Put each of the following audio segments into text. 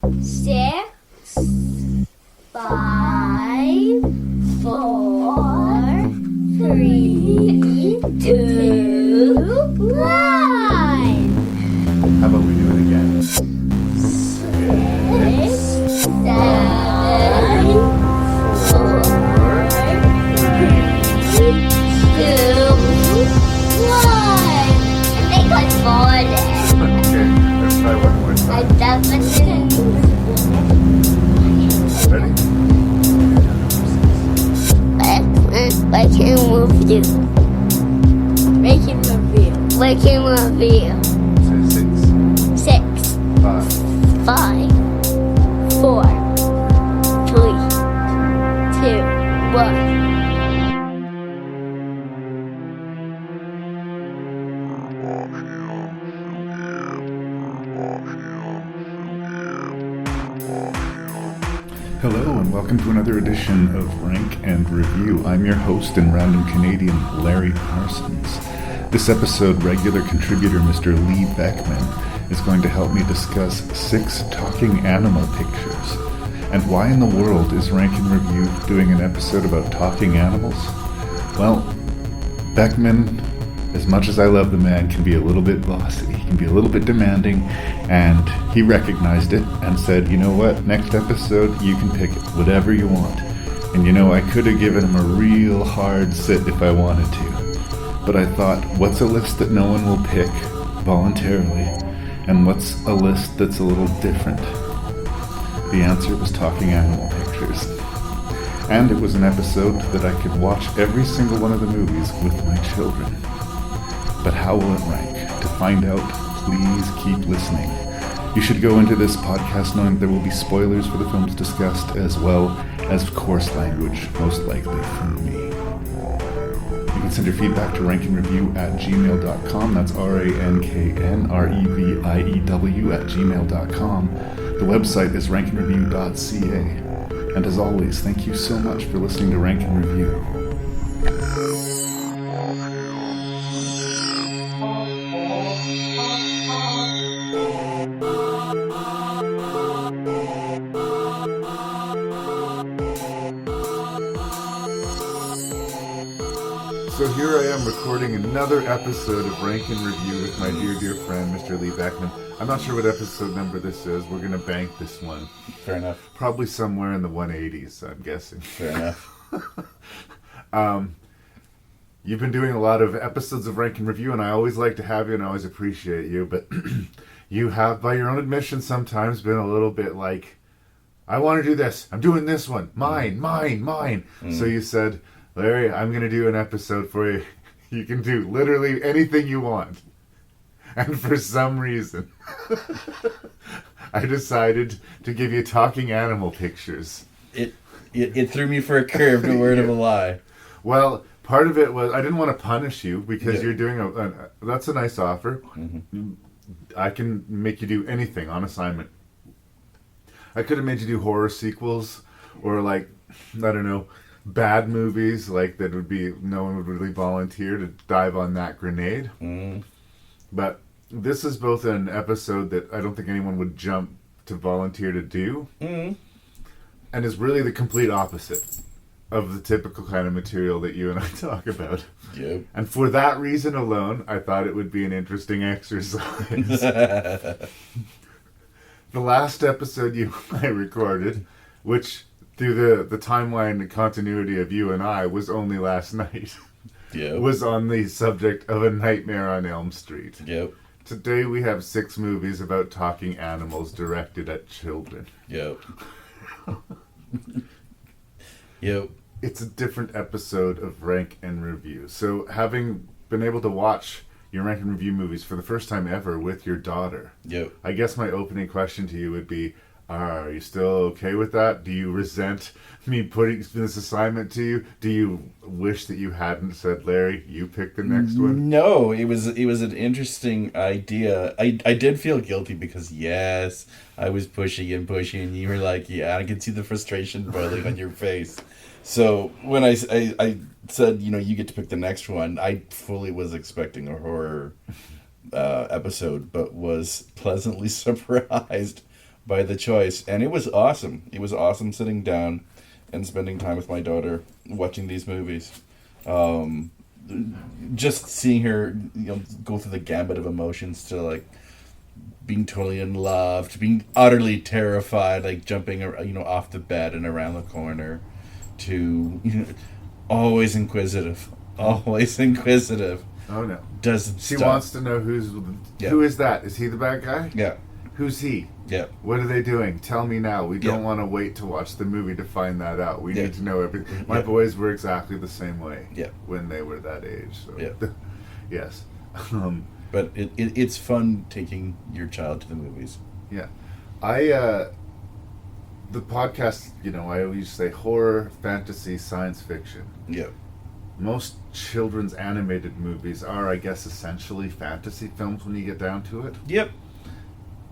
6, 5, 4, 3, 2, 1. How about we do it again? 6, 7, 4, 3, 2, 1. I think I farted. Okay, let's try one more I time. definitely. Ready? Making review. Making review. Making review. Say 6, 6, 5. 5, 4, 3, 2, 1. Hello and welcome to another edition of Rank and Review. I'm your host and random Canadian Larry Parsons. This episode, regular contributor Mr. Lee Beckmann is going to help me discuss 6 talking animal pictures. And why in the world is Rank and Review doing an episode about talking animals? Well, Beckmann, as much as I love the man, can be a little bit bossy. He can be a little bit demanding, and he recognized it and said, you know what, next episode you can pick whatever you want. And you know, I could have given him a real hard sit if I wanted to. But I thought, what's a list that no one will pick voluntarily? And what's a list that's a little different? The answer was talking animal pictures. And it was an episode that I could watch every single one of the movies with my children. But how will it rank? To find out, please keep listening. You should go into this podcast knowing there will be spoilers for the films discussed, as well as coarse language, most likely from me. You can send your feedback to ranknreview@gmail.com. That's ranknreview@gmail.com. The website is ranknreview.ca. And as always, thank you so much for listening to Rank and Review. So here I am recording another episode of Rank and Review with my dear friend, Mr. Lee Beckmann. I'm not sure what episode number this is. We're going to bank this one. Fair enough. Probably somewhere in the 180s, I'm guessing. Fair enough. You've been doing a lot of episodes of Rank and Review, and I always like to have you and I always appreciate you, but you have, by your own admission, sometimes been a little bit like, I want to do this. I'm doing this one. Mine. So you said, Larry, I'm going to do an episode for you. You can do literally anything you want. And for some reason, I decided to give you talking animal pictures. It threw me for a curve, no word of a lie. Well, part of it was I didn't want to punish you because Yeah. you're doing that's a nice offer. Mm-hmm. I can make you do anything on assignment. I could have made you do horror sequels or like, I don't know, bad movies like that would be no one would really volunteer to dive on that grenade. Mm. But this is both an episode that I don't think anyone would jump to volunteer to do, Mm. and is really the complete opposite of the typical kind of material that you and I talk about. Yep. And for that reason alone, I thought it would be an interesting exercise. The last episode you and I recorded, which through the timeline and continuity of you and I was only last night, Yep. was on the subject of A Nightmare on Elm Street. Yep. Today we have 6 movies about talking animals directed at children. Yep. Yep. It's a different episode of Rank and Review. So having been able to watch your Rank and Review movies for the first time ever with your daughter, Yep. I guess my opening question to you would be, are you still okay with that? Do you resent me putting this assignment to you? Do you wish that you hadn't said, Larry, you pick the next one? No, it was an interesting idea. I did feel guilty because yes, I was pushing and you were like, yeah, I can see the frustration boiling on your face. So when I said, you get to pick the next one, I fully was expecting a horror episode, but was pleasantly surprised by the choice, and it was awesome. It was awesome sitting down and spending time with my daughter watching these movies. Just seeing her, go through the gambit of emotions to like being totally in love, to being utterly terrified, like jumping, off the bed and around the corner, to always inquisitive. Always inquisitive. Oh no! Doesn't She stop. wants to know who is that? Is he the bad guy? Yeah. Who's he? Yeah. What are they doing? Tell me now. We don't Yeah. want to wait to watch the movie to find that out. We Yeah. need to know everything. My Yeah. boys were exactly the same way. Yeah. When they were that age. So. Yeah. Yes. But it's fun taking your child to the movies. Yeah. The podcast, I always say horror, fantasy, science fiction. Yeah. Most children's animated movies are, I guess, essentially fantasy films when you get down to it. Yep.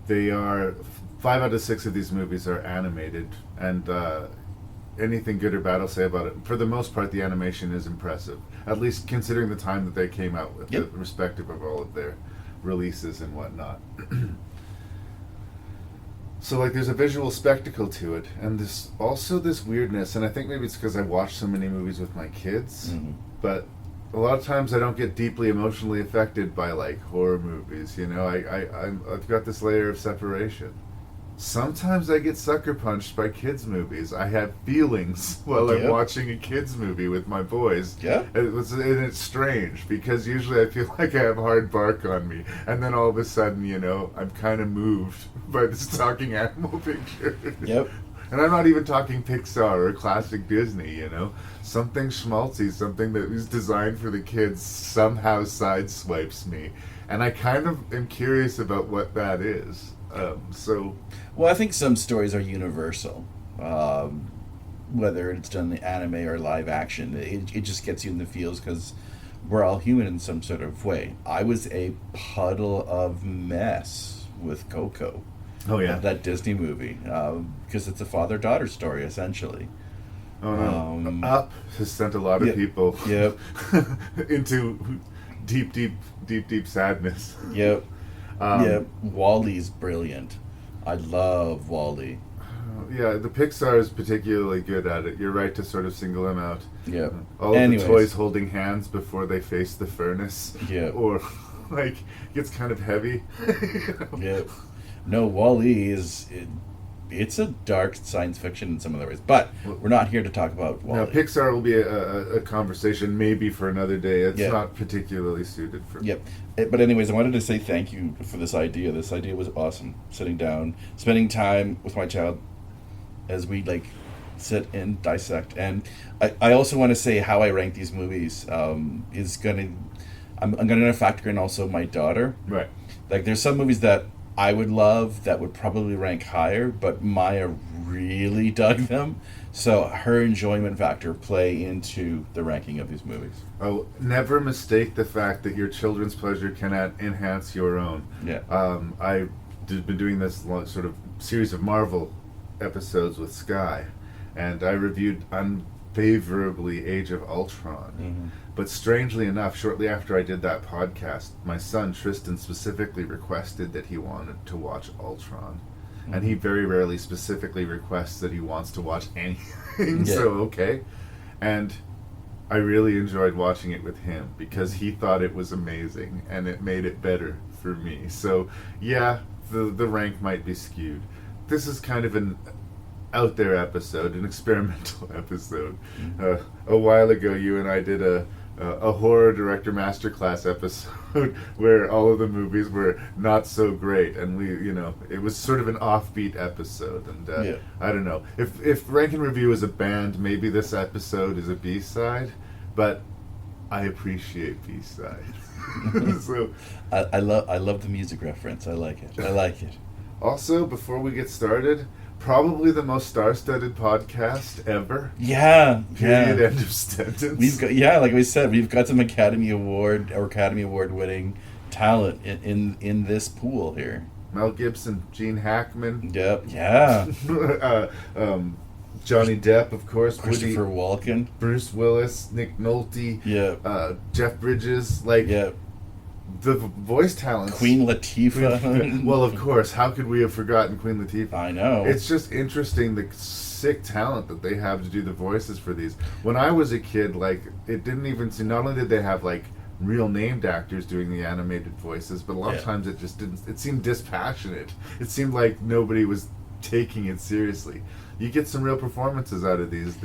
They are 5 out of 6 of these movies are animated, and anything good or bad I'll say about it. For the most part, the animation is impressive, at least considering the time that they came out with, Yep. respective of all of their releases and whatnot. So, like, there's a visual spectacle to it, and this weirdness, and I think maybe it's because I watch so many movies with my kids, Mm-hmm. but a lot of times I don't get deeply emotionally affected by, like, horror movies, I've got this layer of separation. Sometimes I get sucker punched by kids' movies. I have feelings while I'm Yeah. watching a kids' movie with my boys. Yeah. And it's strange, because usually I feel like I have hard bark on me, and then all of a sudden, I'm kind of moved by this talking animal picture. Yep. And I'm not even talking Pixar or classic Disney, Something schmaltzy, something that was designed for the kids somehow sideswipes me. And I kind of am curious about what that is. Well, I think some stories are universal. Whether it's done in anime or live action, it just gets you in the feels because we're all human in some sort of way. I was a puddle of mess with Coco. Oh, yeah. That Disney movie, because it's a father-daughter story, essentially. Oh, no. Up has sent a lot of Yep. people Yep. into deep sadness. Yep. Yep. Wall-E's brilliant. I love Wall-E. Yeah, the Pixar is particularly good at it. You're right to sort of single him out. Yep. All of the toys holding hands before they face the furnace. Yeah. Or, like, gets kind of heavy. Yep. No, Wall-E it's a dark science fiction in some other ways, but we're not here to talk about Wall-E. Now, Pixar will be a conversation maybe for another day. It's Yeah. not particularly suited for me. Yep. But anyways, I wanted to say thank you for this idea. This idea was awesome. Sitting down, spending time with my child as we sit and dissect. And I also want to say how I rank these movies is gonna I'm gonna factor in also my daughter. Right. Like there's some movies that I would love that would probably rank higher, but Maya really dug them. So her enjoyment factor play into the ranking of these movies. Oh, never mistake the fact that your children's pleasure can enhance your own. Yeah. I've been doing this sort of series of Marvel episodes with Sky, and I reviewed unfavorably Age of Ultron. Mm-hmm. But strangely enough, shortly after I did that podcast, my son Tristan specifically requested that he wanted to watch Ultron. Mm-hmm. And he very rarely specifically requests that he wants to watch anything, Yeah. so okay. And I really enjoyed watching it with him because he thought it was amazing and it made it better for me. So yeah, the rank might be skewed. This is kind of an out there episode, an experimental episode. A while ago, you and I did a horror director masterclass episode where all of the movies were not so great, and it was sort of an offbeat episode. And Yeah. I don't know if Rank and Review is a band, maybe this episode is a B-side, but I appreciate B-sides. So I love the music reference. I like it. also, before we get started, probably the most star-studded podcast ever. Yeah. Period. Yeah. End of sentence. We've got like we said, we've got some Academy Award winning talent in this pool here. Mel Gibson, Gene Hackman, Yep. Yeah. Johnny Depp, of course, Christopher Woody, Walken. Bruce Willis, Nick Nolte, Yeah. Jeff Bridges. Yeah. the voice talents. Queen Latifah. Well, of course. How could we have forgotten Queen Latifah? I know. It's just interesting the sick talent that they have to do the voices for these. When I was a kid, like, it didn't even seem, not only did they have, like, real named actors doing the animated voices, but a lot of times it just didn't, it seemed dispassionate. It seemed like nobody was taking it seriously. You get some real performances out of these,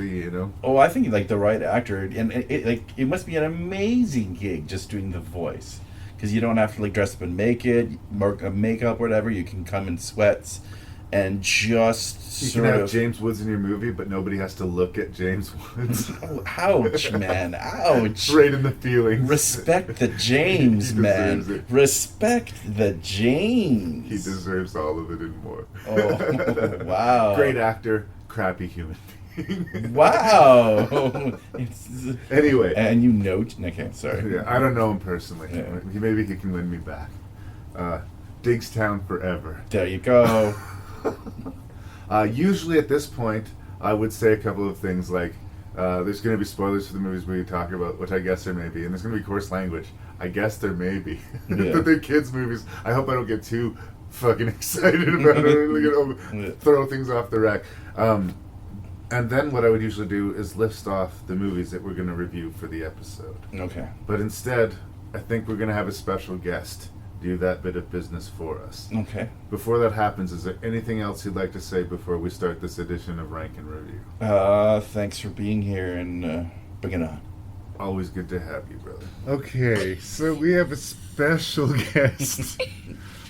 Oh, I think like the right actor, and it must be an amazing gig just doing the voice, because you don't have to like dress up in makeup, whatever. You can come in sweats, and just you can have James Woods in your movie, but nobody has to look at James Woods. Oh, ouch, man! Ouch! Right in the feelings. Respect the James, man. Respect the James. He deserves all of it and more. Oh, wow! Great actor, crappy human being. Wow. Anyway, and you know, okay, sorry. Yeah, I don't know him personally. Yeah. Maybe he can win me back. Digstown forever. There you go. Usually at this point, I would say a couple of things like, there's going to be spoilers for the movies we talk about, which I guess there may be, and there's going to be coarse language. I guess there may be. Yeah. But they're kids' movies. I hope I don't get too fucking excited about it. Throw things off the rack. And then what I would usually do is list off the movies that we're going to review for the episode. Okay. But instead, I think we're going to have a special guest do that bit of business for us. Okay. Before that happens, is there anything else you'd like to say before we start this edition of Rank and Review? Thanks for being here and bring it on. Always good to have you, brother. Okay, so we have a special guest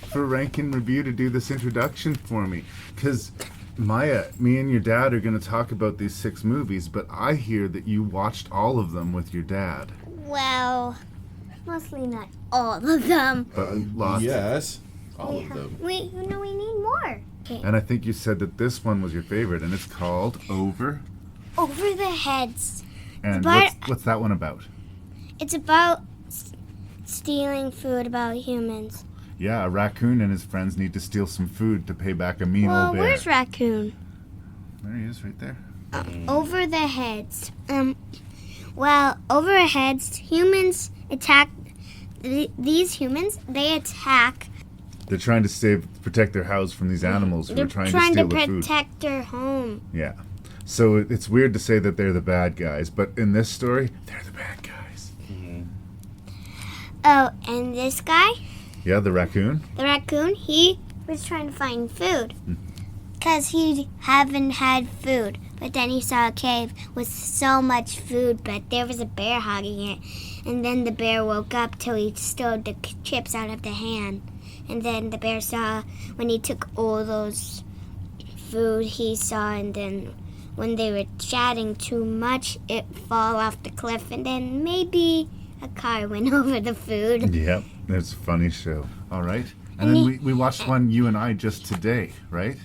for Rank and Review to do this introduction for me. Because, Maya, me and your dad are going to talk about these 6 movies, but I hear that you watched all of them with your dad. Well, mostly not all of them. Lots. Yes, all of them. We need more. Okay. And I think you said that this one was your favorite, and it's called Over the Heads. And what's that one about? It's about stealing food about humans. Yeah, a raccoon and his friends need to steal some food to pay back a mean Well, old bear. where's Raccoon? There he is, right there. Over the Heads. Over the Heads, humans attack. These humans, they attack. They're trying to protect their house from these animals who They're are trying to trying steal to the food. protect their home. Yeah. So it's weird to say that they're the bad guys, but in this story, they're the bad guys. Mm-hmm. Oh, and this guy? Yeah, the raccoon? The raccoon, he was trying to find food. Because he haven't had food. But then he saw a cave with so much food, but there was a bear hogging it. And then the bear woke up till he stole the chips out of the hand. And then the bear saw, when he took all those food he saw, and then when they were chatting too much, it fall off the cliff, and then maybe a car went over the food. Yep, it's a funny show. All right. And then we watched one, you and I, just today, right?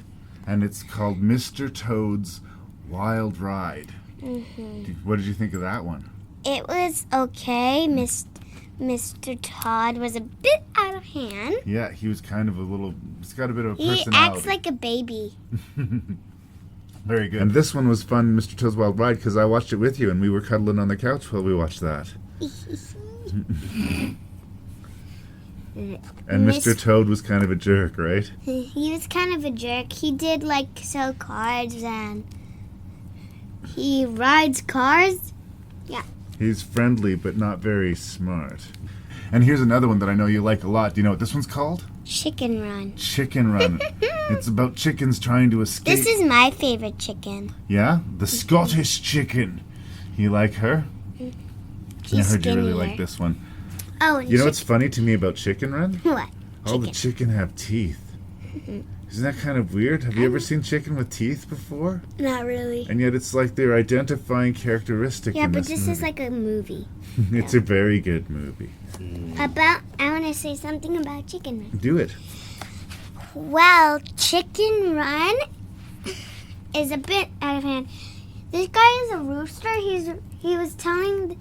And it's called Mr. Toad's Wild Ride. Mm-hmm. What did you think of that one? It was okay. Mr. Todd was a bit out of hand. Yeah, he was kind of he's got a bit of a personality. He acts like a baby. Very good. And this one was fun, Mr. Toad's Wild Ride, because I watched it with you, and we were cuddling on the couch while we watched that. And Mr. Toad was kind of a jerk, right? He was kind of a jerk. He did, sell cards, and he rides cars. Yeah. He's friendly, but not very smart. And here's another one that I know you like a lot. Do you know what this one's called? Chicken Run. Chicken Run. It's about chickens trying to escape. This is my favorite chicken. Yeah? The Scottish chicken. You like her? She's I heard you really skinnier. like this one. Oh, and You know what's funny to me about Chicken Run? What? All the chicken have teeth. Isn't that kind of weird? Have you ever seen chicken with teeth before? Not really. And yet it's like their identifying characteristic Yeah, in but this this is movie. like a movie. It's a very good movie. I want to say something about Chicken Run. Do it. Well, Chicken Run is a bit out of hand. This guy is a rooster. He was telling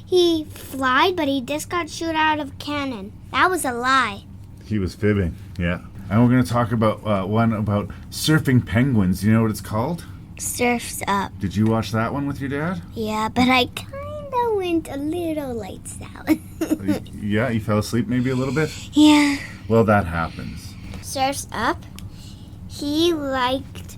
he flied, but he just got shot out of a cannon. That was a lie. He was fibbing, yeah. And we're going to talk about one about surfing penguins. Do you know what it's called? Surf's Up. Did you watch that one with your dad? Yeah, but I kind of went a little lights out. Yeah, you fell asleep maybe a little bit? Yeah. Well, that happens. Surf's Up. He liked,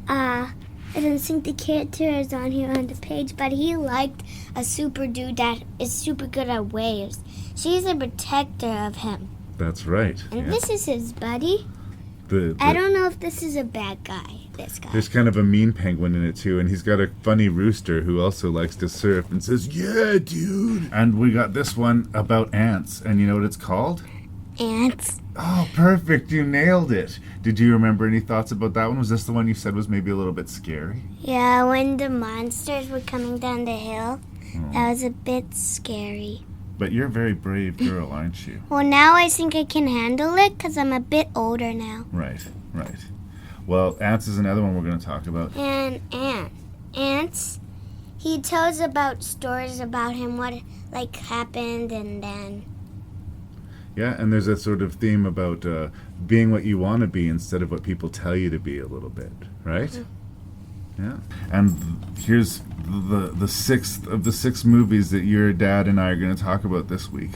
I don't think the character is on here on the page, but he liked a super dude that is super good at waves. She's a protector of him. That's right. And this is his buddy. I don't know if this is a bad guy, this guy. There's kind of a mean penguin in it too, and he's got a funny rooster who also likes to surf and says, "Yeah, dude." And we got this one about ants, and you know what it's called? Ants. Oh, perfect. You nailed it. Did you remember any thoughts about that one? Was this the one you said was maybe a little bit scary? Yeah, when the monsters were coming down the hill, that was a bit scary. But you're a very brave girl, aren't you? Well, now I think I can handle it because I'm a bit older now. Right. Well, ants is another one we're going to talk about. And Ants, he tells about stories about him, what happened, and then... Yeah, and there's a sort of theme about being what you want to be instead of what people tell you to be a little bit, right? Mm-hmm. Yeah. And here's the sixth of the 6 movies that your dad and I are going to talk about this week.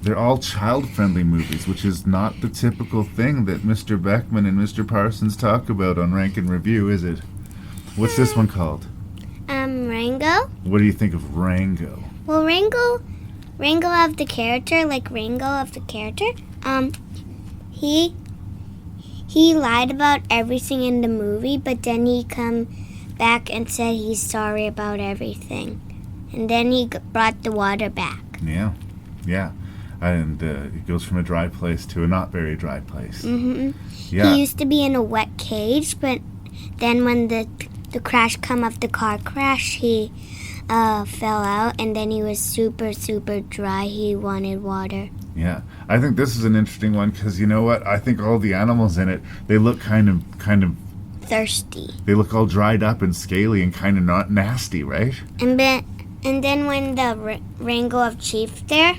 They're all child-friendly movies, which is not the typical thing that Mr. Beckmann and Mr. Parsons talk about on Rank and Review, is it? What's this one called? Rango. What do you think of Rango? Well, Rango of the character, he lied about everything in the movie, but then he come back and said he's sorry about everything. And then he brought the water back. Yeah. And it goes from a dry place to a not very dry place. Mm-hmm. Yeah. He used to be in a wet cage, but then when the crash come of the car crash, he fell out, and then he was super, super dry. He wanted water. Yeah. I think this is an interesting one because you know what? I think all the animals in it, they look kind of thirsty. They look all dried up and scaly and kind of not nasty, right? And then when the Rango of Chief there,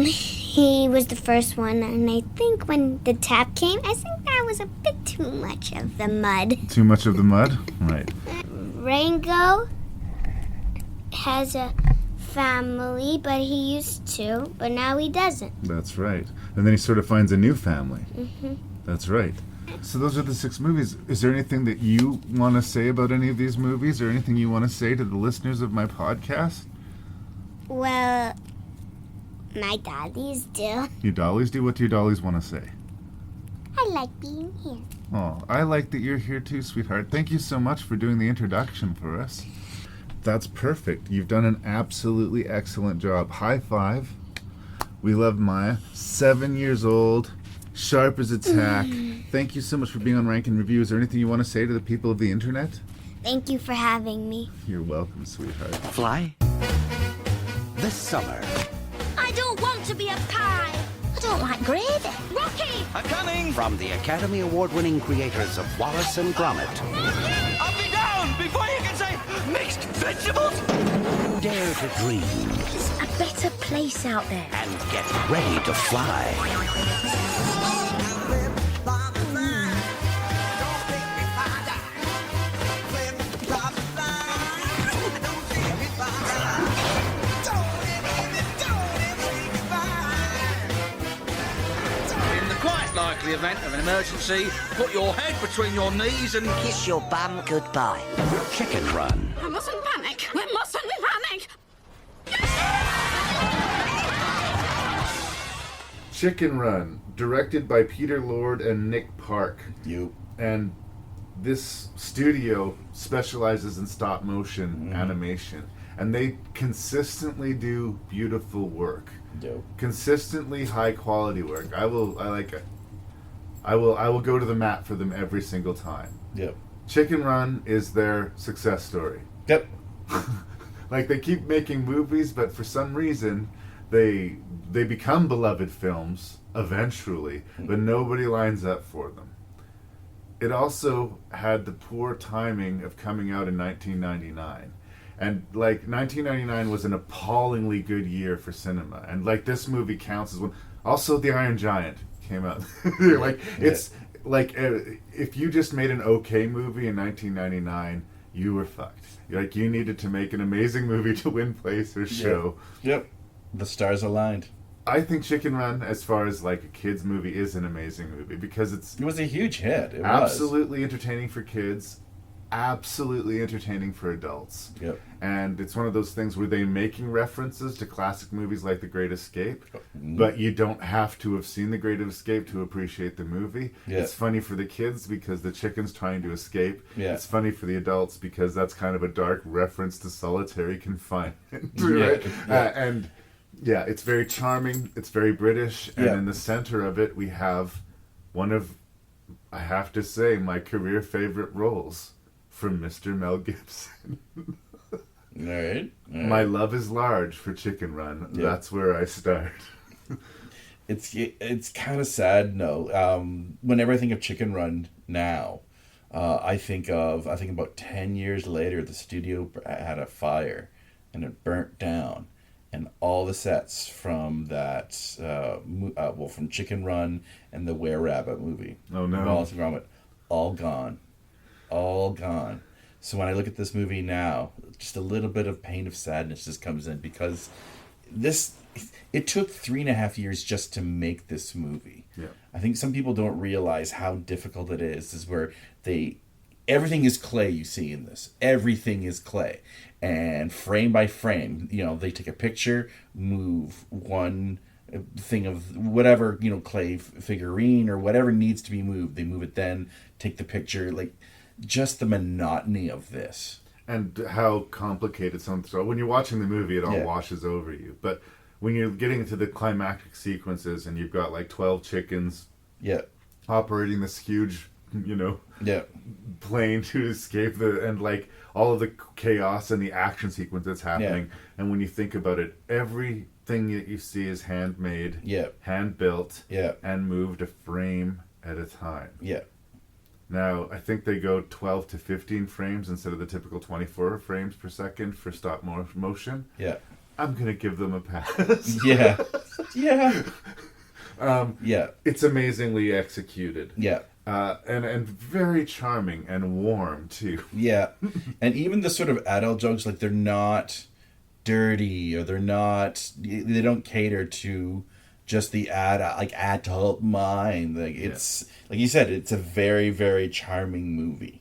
he was the first one, and I think when the tap came, I think that was a bit too much of the mud. Too much of the mud? Right. Rango has a family, but he used to, but now he doesn't. That's right. And then he sort of finds a new family. Mm-hmm. That's right. So those are the 6 movies. Is there anything that you want to say about any of these movies, or anything you want to say to the listeners of my podcast? Well, my dollies do. Your dollies do? What do your dollies want to say? I like being here. Oh, I like that you're here too, sweetheart. Thank you so much for doing the introduction for us. That's perfect. You've done an absolutely excellent job. High five. We love Maya. 7 years old. Sharp as a tack. Thank you so much for being on Rank and Review. Is there anything you want to say to the people of the internet? Thank you for having me. You're welcome, sweetheart. Fly. This summer. I don't want to be a pie. I don't like gravy. Rocky! I'm coming! From the Academy Award-winning creators of Wallace and Gromit. I'll be down before you can say mixed vegetables! Dare to dream There's a better place out there. and get ready to fly. In the quite likely event of an emergency, put your head between your knees and Kiss your bum goodbye. Chicken Run. I mustn't panic. We mustn't panic. Chicken Run, directed by Peter Lord and Nick Park. You. And this studio specializes in stop motion animation. And they consistently do beautiful work. Dope. Consistently high quality work. I will go to the mat for them every single time. Yep. Chicken Run is their success story. Yep. Like, they keep making movies, but for some reason they become beloved films eventually, but nobody lines up for them. It also had the poor timing of coming out in 1999. And, 1999 was an appallingly good year for cinema. And, this movie counts as one. Also, The Iron Giant came out. It's like, if you just made an okay movie in 1999, you were fucked. Like, you needed to make an amazing movie to win place or show. Yep. The stars aligned. I think Chicken Run, as far as like a kids movie, is an amazing movie because it was a huge hit. It absolutely entertaining for kids, absolutely entertaining for adults. Yep. And it's one of those things where they're making references to classic movies like The Great Escape, but you don't have to have seen The Great Escape to appreciate the movie. Yeah. It's funny for the kids because the chicken's trying to escape. Yeah. It's funny for the adults because that's kind of a dark reference to solitary confinement. Right? And yeah, it's very charming. It's very British. And in the center of it, we have one of, I have to say, my career favorite roles from Mr. Mel Gibson. All right. My love is large for Chicken Run. Yeah. That's where I start. It's kind of sad. No, whenever I think of Chicken Run now, I think about 10 years later, the studio had a fire, and it burnt down, and all the sets from that, from Chicken Run and the Were Rabbit movie, Oh no! Wallace and Gromit, all gone. So when I look at this movie now, just a little bit of pain of sadness just comes in because it took 3.5 years just to make this movie. Yeah. I think some people don't realize how difficult it is. Is where everything is clay you see in this. Everything is clay. And frame by frame, they take a picture, move one thing of whatever, clay figurine or whatever needs to be moved. They move it then, take the picture, like just the monotony of this. And how complicated something. So when you're watching the movie, it all washes over you. But when you're getting into the climactic sequences and you've got like 12 chickens operating this huge, plane to escape and like all of the chaos and the action sequence that's happening. And when you think about it, everything that you see is handmade, hand built, and moved a frame at a time. Now, I think they go 12 to 15 frames instead of the typical 24 frames per second for stop motion. I'm going to give them a pass. It's amazingly executed. And very charming and warm, too. And even the sort of adult jokes, like they're not dirty or they don't cater to just the adult mind. Like it's like you said, it's a very, very charming movie.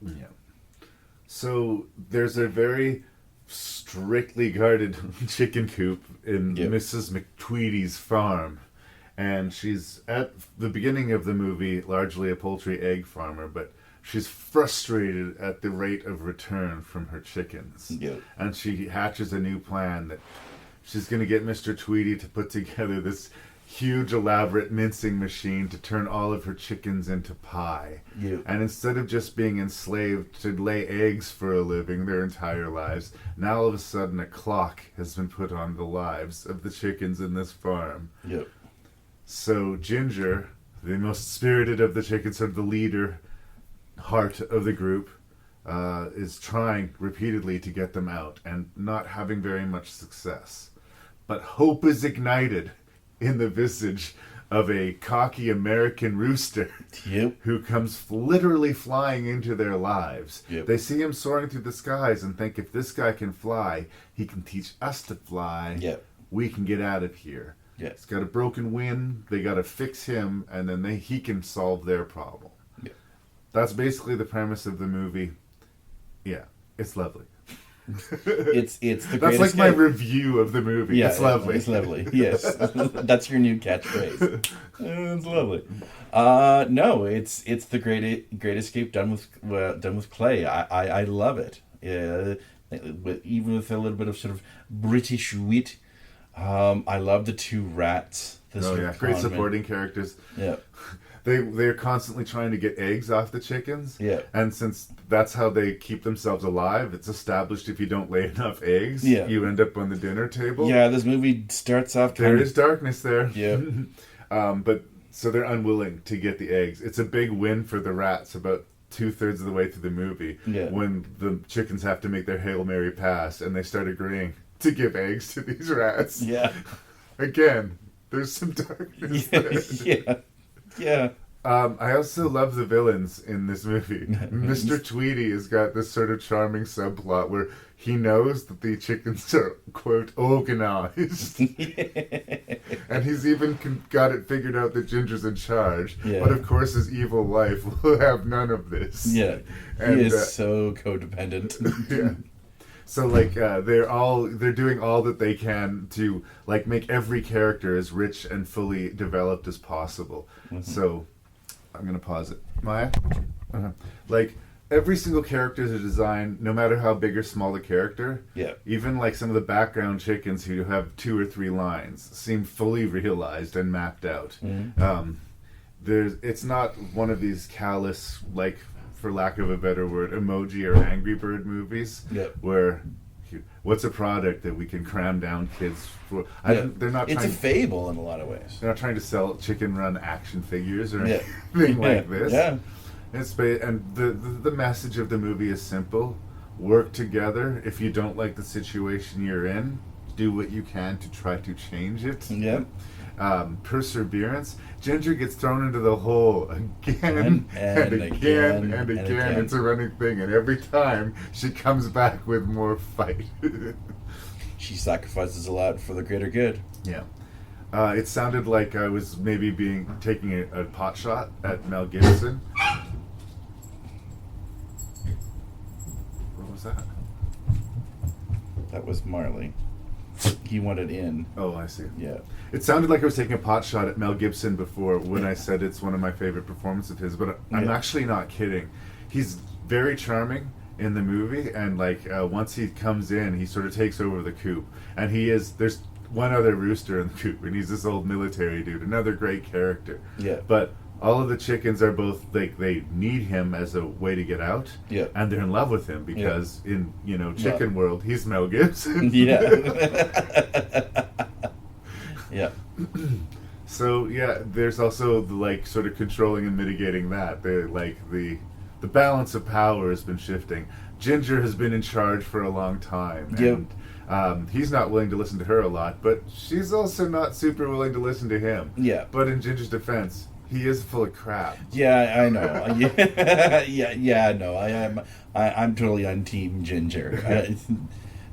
So there's a very strictly guarded chicken coop in Mrs. McTweedy's farm, and she's at the beginning of the movie largely a poultry egg farmer, but she's frustrated at the rate of return from her chickens. And she hatches a new plan that she's going to get Mr. Tweedy to put together this huge elaborate mincing machine to turn all of her chickens into pie. And instead of just being enslaved to lay eggs for a living their entire lives, now all of a sudden a clock has been put on the lives of the chickens in this farm. So Ginger, the most spirited of the chickens, sort of the leader heart of the group, is trying repeatedly to get them out and not having very much success. But hope is ignited in the visage of a cocky American rooster who comes literally flying into their lives. They see him soaring through the skies and think, if this guy can fly, he can teach us to fly. We can get out of here. He's got a broken wing. They got to fix him, and then he can solve their problem. That's basically the premise of the movie. It's lovely. It's the Great That's like Escape. my review of the movie. It's lovely. It's lovely. Yes, that's your new catchphrase. It's lovely. No, it's the Great Escape done with clay. I love it. Even with a little bit of sort of British wit. I love the two rats. Great supporting characters. They're constantly trying to get eggs off the chickens. And since that's how they keep themselves alive, it's established if you don't lay enough eggs, you end up on the dinner table. This movie starts off There is darkness there. But so they're unwilling to get the eggs. It's a big win for the rats about 2/3 of the way through the movie when the chickens have to make their Hail Mary pass and they start agreeing to give eggs to these rats. Again, there's some darkness there. I also love the villains in this movie. Mr. Tweedy has got this sort of charming subplot where he knows that the chickens are, quote, organized. And he's even got it figured out that Ginger's in charge. Yeah. But of course his evil wife will have none of this. Yeah. And, He is so codependent. Yeah. So like they're doing all that they can to like make every character as rich and fully developed as possible. Mm-hmm. So I'm gonna pause it. Maya? Like every single character is designed, no matter how big or small the character. Yeah. Even like some of the background chickens who have 2 or 3 lines seem fully realized and mapped out. Mm-hmm. It's not one of these callous, like, for lack of a better word, emoji or Angry Bird movies. Yep. Where what's a product that we can cram down kids for? They're not. It's a fable in a lot of ways. They're not trying to sell Chicken Run action figures or Yeah. anything like this. Yeah. And the message of the movie is simple: work together. If you don't like the situation you're in, do what you can to try to change it. Yep. Perseverance. Ginger gets thrown into the hole again and again. It's a running thing, and every time she comes back with more fight. She sacrifices a lot for the greater good. Yeah. It sounded like I was maybe taking a pot shot at Mel Gibson. What was that? That was Marley. He wanted in. Oh, I see. Yeah. It sounded like I was taking a pot shot at Mel Gibson before when I said it's one of my favorite performances of his, but I'm actually not kidding. He's very charming in the movie, and like once he comes in, he sort of takes over the coop. And there's one other rooster in the coop, and he's this old military dude, another great character. Yeah. But all of the chickens are both they need him as a way to get out. Yeah. And they're in love with him because in chicken world he's Mel Gibson. Yeah. Yeah. So yeah, there's also the like sort of controlling and mitigating that. The balance of power has been shifting. Ginger has been in charge for a long time. Yep. And he's not willing to listen to her a lot, but she's also not super willing to listen to him. Yeah. But in Ginger's defense, he is full of crap. Yeah, I know. Yeah, no. I'm totally on Team Ginger.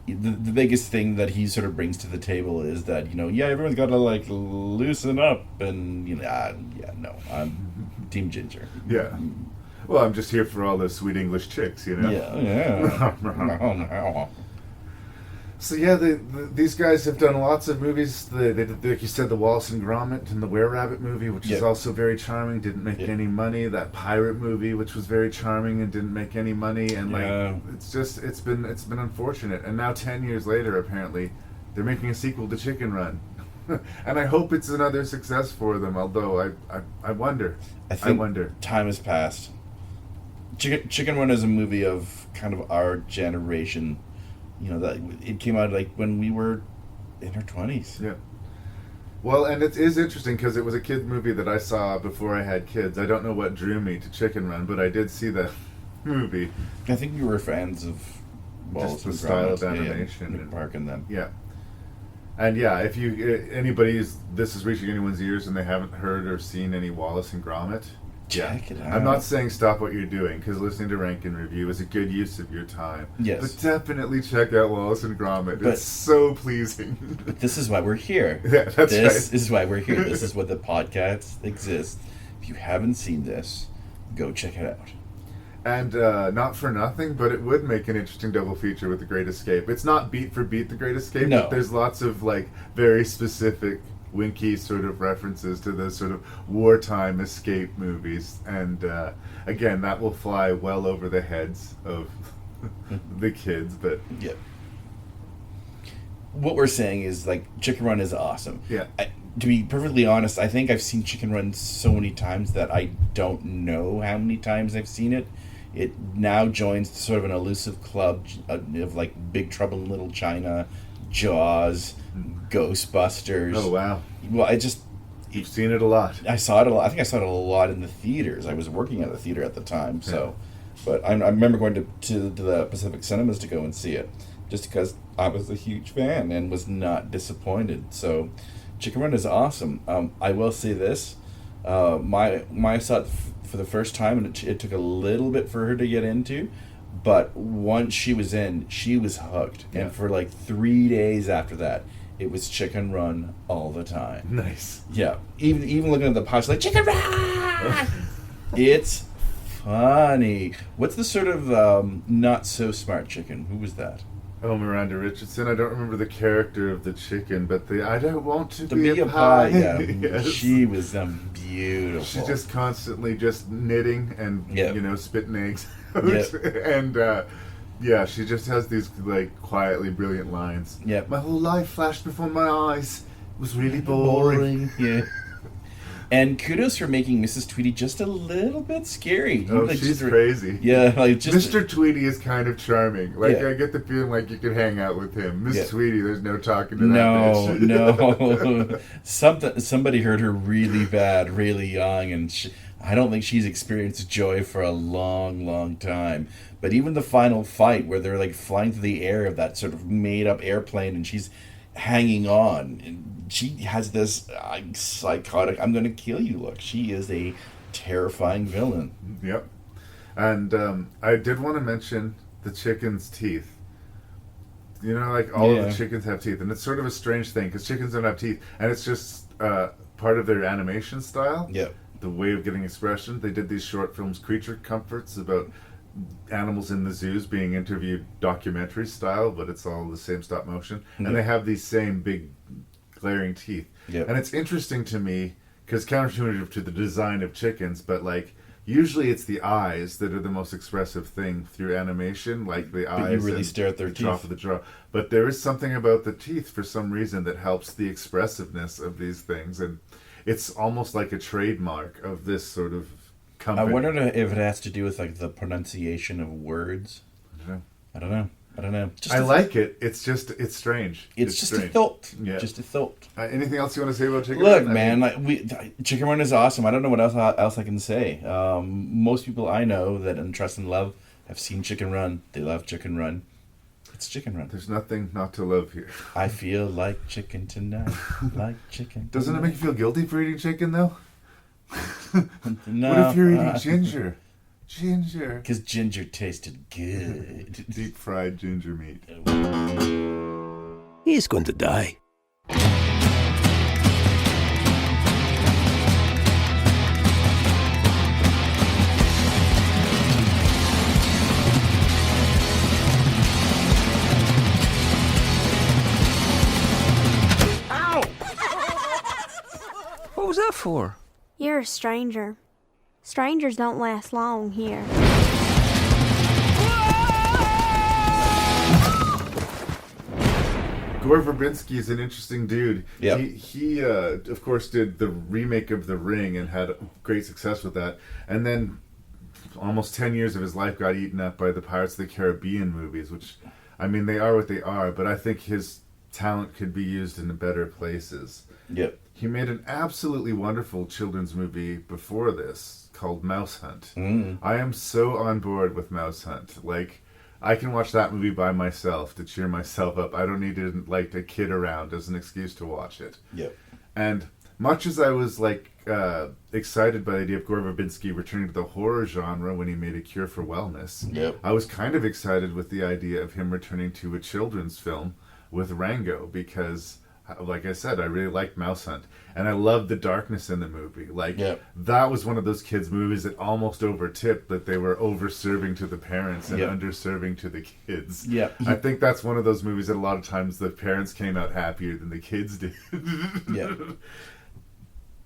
The biggest thing that he sort of brings to the table is that everyone's got to like loosen up, and no, I'm Team Ginger. Yeah. Well, I'm just here for all those sweet English chicks, Yeah. So yeah, these guys have done lots of movies. They did, like you said, the Wallace and Gromit and the Were-Rabbit movie, which is also very charming, didn't make any money. That pirate movie, which was very charming and didn't make any money. And it's been unfortunate. And now 10 years later, apparently, they're making a sequel to Chicken Run, and I hope it's another success for them. Although I wonder. I wonder. Time has passed. Chicken Run is a movie of kind of our generation. That it came out like when we were in our 20s. Yeah. Well, and it is interesting because it was a kid movie that I saw before I had kids. I don't know what drew me to Chicken Run, but I did see that movie. I think we were fans of Wallace and the style of animation. Nick Park and them. Yeah. And yeah, if this is reaching anyone's ears and they haven't heard or seen any Wallace and Gromit, check it out. I'm not saying stop what you're doing, because listening to Rank and Review is a good use of your time. Yes. But definitely check out Wallace and Gromit. It's so pleasing. But this is why we're here. Yeah, that's right. This is why we're here. This is what the podcast exists. If you haven't seen this, go check it out. And not for nothing, but it would make an interesting double feature with The Great Escape. It's not beat for beat The Great Escape, No. but there's lots of like very specific winky sort of references to those sort of wartime escape movies, and again, that will fly well over the heads of the kids. But yeah, what we're saying is like Chicken Run is awesome. Yeah. To be perfectly honest, I think I've seen Chicken Run so many times that I don't know how many times I've seen it. It now joins sort of an elusive club of like Big Trouble in Little China, Jaws, Ghostbusters. Oh wow! Well, you've seen it a lot. I saw it a lot. I think I saw it a lot in the theaters. I was working at the theater at the time, so. But I remember going to the Pacific Cinemas to go and see it, just because I was a huge fan and was not disappointed. So, Chicken Run is awesome. I will say this: My saw it for the first time, and it took a little bit for her to get into, but once she was in, she was hooked. Yeah. And for like 3 days after that, it was Chicken Run all the time. Nice. Yeah, even looking at the post, like Chicken Run. It's funny. What's the sort of not so smart chicken? Who was that? Oh, Miranda Richardson. I don't remember the character of the chicken, but I don't want to To be a pie. Yeah, Yes. she was beautiful. She's just constantly just knitting and Yep. spitting eggs out. Yep. And yeah, she just has these like quietly brilliant lines. Yep. My whole life flashed before my eyes. It was really boring. Yeah. And kudos for making Mrs. Tweety just a little bit scary. Oh, Like, she's just crazy. Yeah, like just Mr. Tweety is kind of charming. Like, Yeah. I get the feeling like you could hang out with him. Miss Yeah. Tweety, there's no talking to No, that bitch. no. Somebody hurt her really bad, really young, and I don't think she's experienced joy for a long, long time. But even the final fight, where they're like flying through the air of that sort of made-up airplane, and she's hanging on, and she has this psychotic "I'm going to kill you" look. She is a terrifying villain. Yep. And I did want to mention the chicken's teeth. You know, like all of Yeah. the chickens have teeth, and it's sort of a strange thing because chickens don't have teeth, and it's just part of their animation style. Yep. The way of getting expression. They did these short films, Creature Comforts, about animals in the zoos being interviewed documentary style, but it's all the same stop motion, and they have these same big glaring teeth. Yep. And it's interesting to me because counterintuitive to the design of chickens, but like usually it's the eyes that are the most expressive thing through animation, like the eyes. you really and stare at their the top teeth. of the jaw. But there is something about the teeth for some reason that helps the expressiveness of these things, and it's almost like a trademark of this sort of I company. wonder if it has to do with like the pronunciation of words. I don't know. Just I a- like it. It's just it's strange. It's just strange. a thought. Yeah. Just a thought. Anything else you want to say about Chicken Look, Run? I man, mean, like Chicken Run is awesome. I don't know what else I can say. Most people I know that trust and love have seen Chicken Run. They love Chicken Run. It's Chicken Run. there's nothing not to love here. I feel like chicken tonight. Like chicken. Doesn't it make you feel guilty for eating chicken though? No. What if you're eating ginger? Ginger. Because ginger tasted good. Deep fried ginger meat. He's going to die. Ow! What was that for? You're a stranger. Strangers don't last long here. Gore Verbinski is an interesting dude. Yep. He of course did the remake of The Ring and had great success with that. And then almost 10 years of his life got eaten up by the Pirates of the Caribbean movies, which, I mean, they are what they are, but I think his talent could be used in better places. Yep. He made an absolutely wonderful children's movie before this called Mouse Hunt. I am so on board with Mouse Hunt. Like, I can watch that movie by myself to cheer myself up. I don't need to, like, a kid around as an excuse to watch it. Yep. And much as I was, like, excited by the idea of Gore Verbinski returning to the horror genre when he made A Cure for Wellness, Yep. I was kind of excited with the idea of him returning to a children's film with Rango because, like I said, I really liked Mouse Hunt. And I loved the darkness in the movie. Like, Yep. that was one of those kids' movies that almost overtipped, that they were over-serving to the parents and Yep. under-serving to the kids. Yep. I think that's one of those movies that a lot of times the parents came out happier than the kids did. Yeah.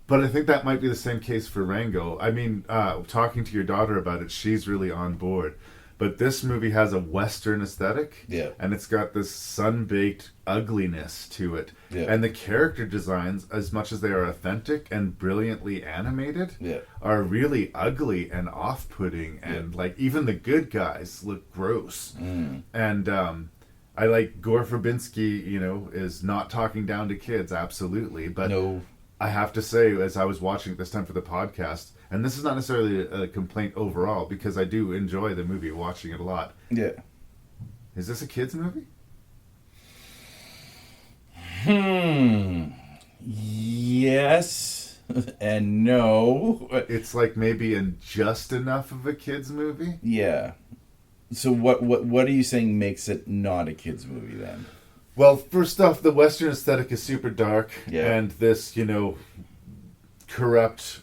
But I think that might be the same case for Rango. I mean, talking to your daughter about it, she's really on board. But this movie has a Western aesthetic, Yeah. and it's got this sun-baked ugliness to it. Yeah. And the character designs, as much as they are authentic and brilliantly animated, Yeah. are really ugly and off-putting. And like even the good guys look gross. And I like Gore Verbinski, you know, is not talking down to kids, absolutely. But No. I have to say, as I was watching it this time for the podcast, and this is not necessarily a complaint overall, because I do enjoy the movie, watching it a lot. Yeah. Is this a kids' movie? Yes. And no. It's like maybe in just enough of a kids movie. Yeah. So what are you saying makes it not a kids movie then? Well, first off, the Western aesthetic is super dark, Yeah. and this, corrupt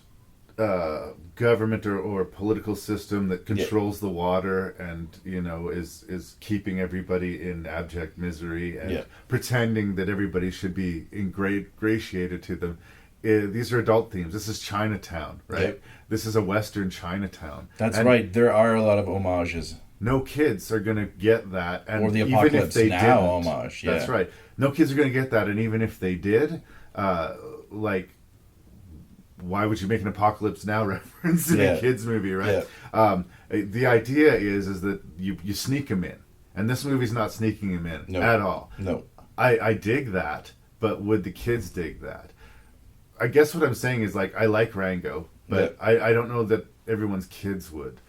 government or political system that controls the water and, is keeping everybody in abject misery and pretending that everybody should be ingratiated to them. These are adult themes. This is Chinatown, right? Yep. This is a Western Chinatown. That's right. There are a lot of homages. No kids are going to get that. And Or the even Apocalypse if they Now didn't, homage. Yeah. That's right. No kids are going to get that. And even if they did, why would you make an Apocalypse Now reference in a kids movie, right? Yeah. The idea is that you sneak them in. And this movie's not sneaking them in at all. No. I dig that, but would the kids dig that? I guess what I'm saying is, I like Rango, but I don't know that everyone's kids would.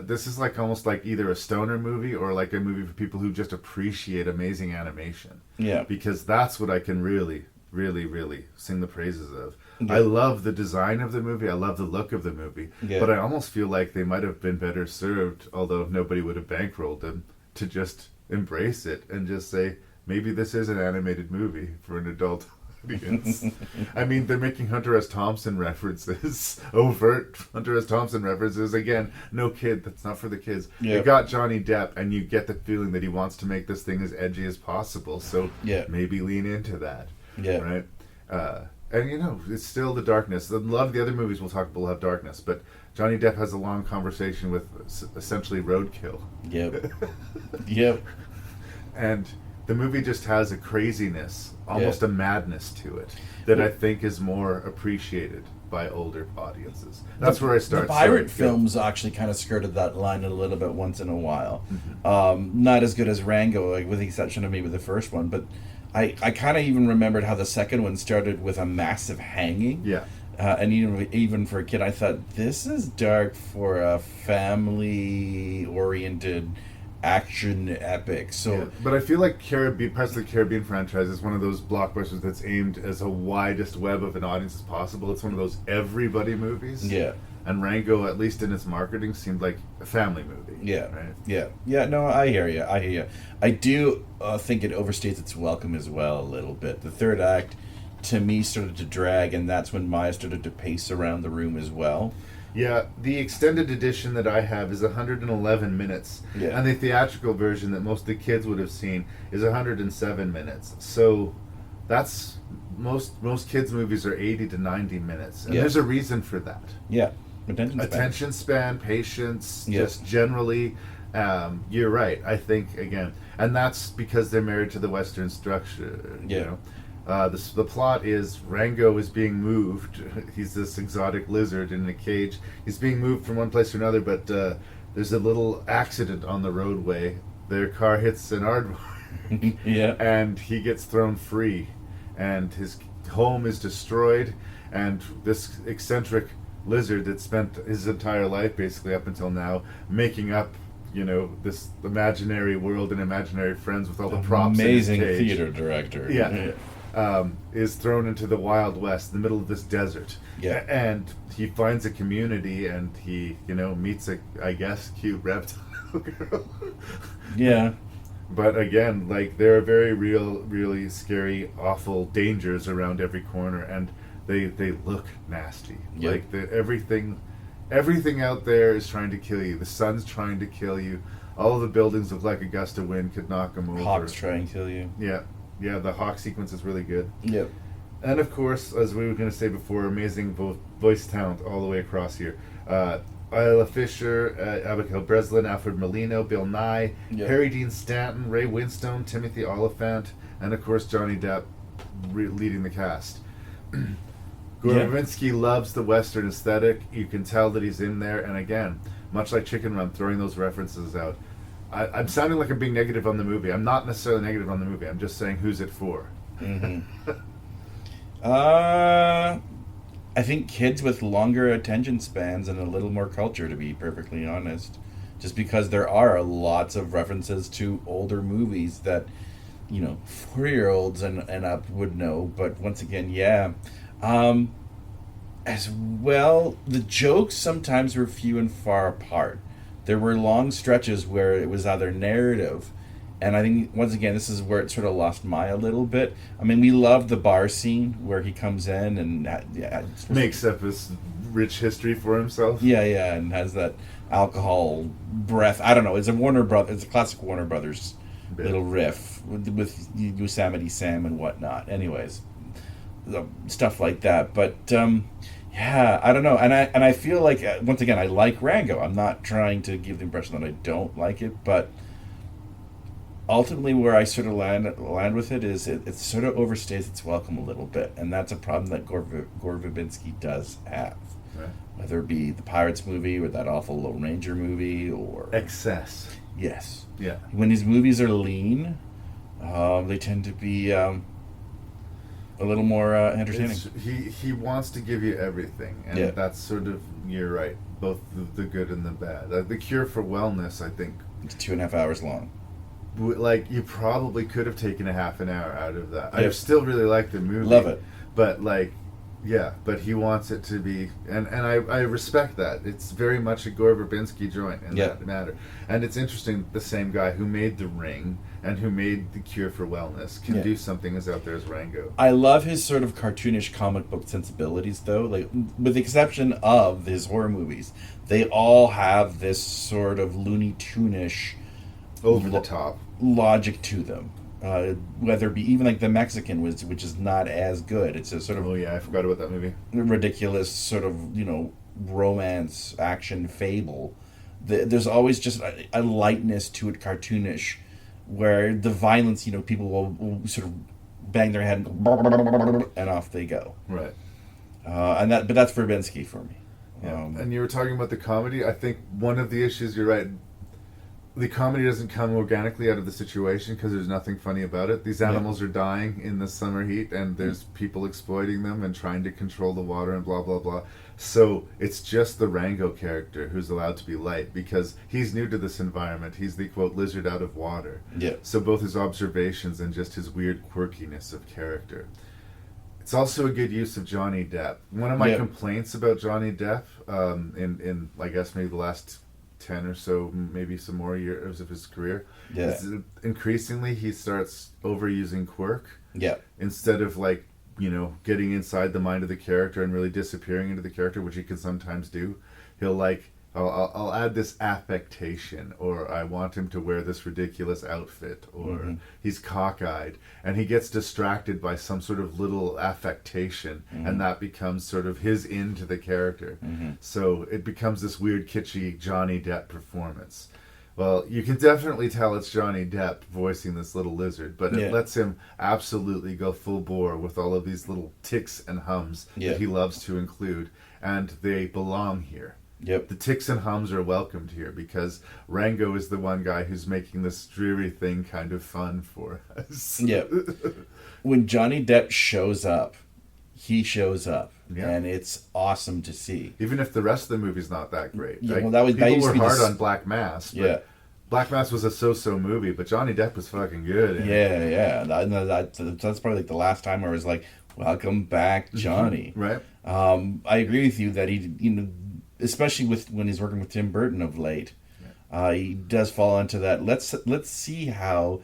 This is almost like either a stoner movie or like a movie for people who just appreciate amazing animation. Yeah. Because that's what I can really, really, really sing the praises of. Yeah. I love the design of the movie. I love the look of the movie. Yeah. But I almost feel like they might have been better served, although nobody would have bankrolled them, to just embrace it and just say, maybe this is an animated movie for an adult audience. I mean, they're making Hunter S. Thompson references, overt Hunter S. Thompson references. Again, no kid. That's not for the kids. Yeah. You got Johnny Depp, and you get the feeling that he wants to make this thing as edgy as possible. So maybe lean into that. Yeah. Right. And it's still the darkness. A lot of the other movies we'll talk about will have darkness, but Johnny Depp has a long conversation with essentially roadkill. Yep. Yep. And the movie just has a craziness, almost a madness to it, that I think is more appreciated by older audiences. That's where I start. The pirate films actually kind of skirted that line a little bit once in a while. Mm-hmm. Not as good as Rango, with the exception of maybe the first one, but I kind of even remembered how the second one started with a massive hanging. Yeah. And even for a kid, I thought, this is dark for a family-oriented action epic. So, but I feel like Pirates of the Caribbean franchise is one of those blockbusters that's aimed as a widest web of an audience as possible. It's one of those everybody movies. Yeah. And Rango, at least in its marketing, seemed like a family movie. Yeah. Right? Yeah. No, I hear you. I do think it overstates its welcome as well a little bit. The third act, to me, started to drag, and that's when Maya started to pace around the room as well. Yeah, the extended edition that I have is 111 minutes, and the theatrical version that most of the kids would have seen is 107 minutes. So that's most kids' movies are 80 to 90 minutes, and there's a reason for that. Yeah, attention span, patience, just generally. You're right. I think again, and that's because they're married to the Western structure. You know? The plot is Rango is being moved. He's this exotic lizard in a cage. He's being moved from one place to another, but there's a little accident on the roadway. Their car hits an aardvark, and he gets thrown free, and his home is destroyed, and this eccentric lizard that spent his entire life, basically up until now, making up this imaginary world and imaginary friends with all the props. Amazing in his cage. theater director. Is thrown into the Wild West, in the middle of this desert. Yeah. And he finds a community, and he, meets a, I guess, cute reptile girl. Yeah. But again, there are very real, really scary, awful dangers around every corner, and they look nasty. Yep. Everything out there is trying to kill you. The sun's trying to kill you. All of the buildings look like a gust of wind could knock them over. Hawks try and kill you. Yeah, the hawk sequence is really good. Yep. And of course, as we were going to say before, amazing voice talent all the way across here. Isla Fisher, Abigail Breslin, Alfred Molino, Bill Nye, Harry Dean Stanton, Ray Winstone, Timothy Oliphant, and of course Johnny Depp leading the cast. Gorovinsky loves the Western aesthetic. You can tell that he's in there, and again, much like Chicken Run, throwing those references out. I'm sounding like I'm being negative on the movie. I'm not necessarily negative on the movie. I'm just saying, who's it for? Mm-hmm. I think kids with longer attention spans and a little more culture, to be perfectly honest. Just because there are lots of references to older movies that, 4-year-olds and up would know. But once again, As well, the jokes sometimes were few and far apart. There were long stretches where it was either narrative, and I think, once again, this is where it sort of lost my a little bit. I mean, we loved the bar scene where he comes in and Makes up his rich history for himself. Yeah, and has that alcohol breath. I don't know. It's a classic Warner Brothers little riff with Yosemite Sam and whatnot. Anyways, stuff like that. But yeah, I don't know. And I feel like, once again, I like Rango. I'm not trying to give the impression that I don't like it, but ultimately where I sort of land with it is it sort of overstays its welcome a little bit, and that's a problem that Gore Verbinski does have. Right. Whether it be the Pirates movie or that awful Lone Ranger movie or... Excess. Yes. Yeah. When his movies are lean, they tend to be a little more entertaining. He wants to give you everything, and that's sort of, you're right, both the good and the bad. The Cure for Wellness, I think... It's 2.5 hours long. Like, you probably could have taken a half an hour out of that. I still really like the movie. Love it. But, like, yeah, but he wants it to be... And I respect that. It's very much a Gore Verbinski joint in that matter. And it's interesting, the same guy who made The Ring and who made The Cure for Wellness can do something as out there as Rango. I love his sort of cartoonish comic book sensibilities, though. Like, with the exception of his horror movies, they all have this sort of Looney Tune-ish... over the top logic to them, whether it be even like the Mexican, which is not as good. It's a sort of I forgot about that movie. Ridiculous sort of romance action fable. There's always just a lightness to it, cartoonish, where the violence, people will sort of bang their head and off they go. Right. But that's Verbinski for me. And you were talking about the comedy. I think one of the issues, you're right, the comedy doesn't come organically out of the situation because there's nothing funny about it. These animals are dying in the summer heat, and there's people exploiting them and trying to control the water and blah, blah, blah. So it's just the Rango character who's allowed to be light because he's new to this environment. He's the, quote, lizard out of water. Yeah. So both his observations and just his weird quirkiness of character. It's also a good use of Johnny Depp. One of my complaints about Johnny Depp in I guess maybe the last 10 or so, maybe some more years of his career, is that increasingly he starts overusing quirk. Yeah. Instead of getting inside the mind of the character and really disappearing into the character, which he can sometimes do, he'll I'll add this affectation, or I want him to wear this ridiculous outfit, or he's cockeyed, and he gets distracted by some sort of little affectation, and that becomes sort of his into the character. So it becomes this weird, kitschy Johnny Depp performance. Well, you can definitely tell it's Johnny Depp voicing this little lizard, but it lets him absolutely go full bore with all of these little ticks and hums that he loves to include, and they belong here. Yep. The ticks and hums are welcomed here because Rango is the one guy who's making this dreary thing kind of fun for us. Yep. When Johnny Depp shows up, he shows up, and it's awesome to see. Even if the rest of the movie's not that great. Yeah, well, people were hard on Black Mass. But Black Mass was a so-so movie, but Johnny Depp was fucking good. That's probably the last time I was like, welcome back, Johnny. Right. I agree with you that he, especially when he's working with Tim Burton of late, he does fall into that. Let's see how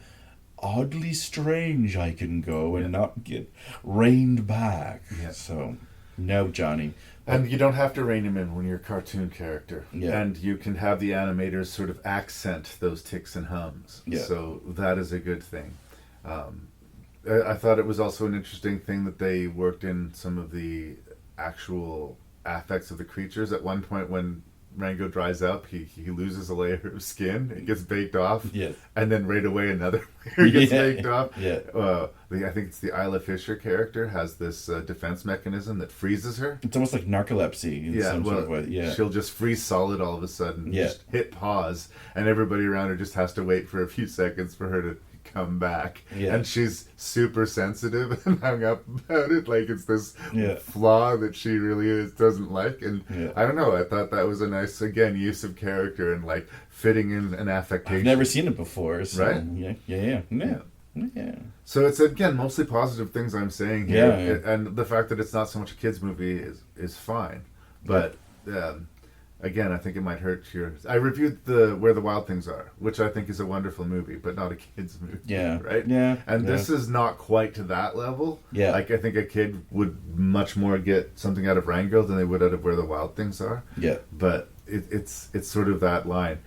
oddly strange I can go and not get reined back. Yeah. So, no, Johnny. And you don't have to rein him in when you're a cartoon character. Yeah. And you can have the animators sort of accent those ticks and hums. Yeah. So that is a good thing. I thought it was also an interesting thing that they worked in some of the actual affects of the creatures. At one point when Rango dries up, he loses a layer of skin. It gets baked off. Yes. And then right away another layer gets baked off. Yeah. I think it's the Isla Fisher character has this defense mechanism that freezes her. It's almost like narcolepsy in some sort of way. Yeah. She'll just freeze solid all of a sudden. Yeah. Just hit pause, and everybody around her just has to wait for a few seconds for her to come back. Yeah. And she's super sensitive and hung up about it, like it's this flaw that she really doesn't like. And I don't know, I thought that was a nice, again, use of character and fitting in an affectation. I've never seen it before, so right? Yeah. Yeah. So it's, again, mostly positive things I'm saying here. Yeah. And the fact that it's not so much a kid's movie is fine. But, again, I think it might hurt your... I reviewed Where the Wild Things Are, which I think is a wonderful movie, but not a kid's movie. Yeah. Right? Yeah. And this is not quite to that level. Yeah. Like, I think a kid would much more get something out of Rango than they would out of Where the Wild Things Are. Yeah. But it's sort of that line.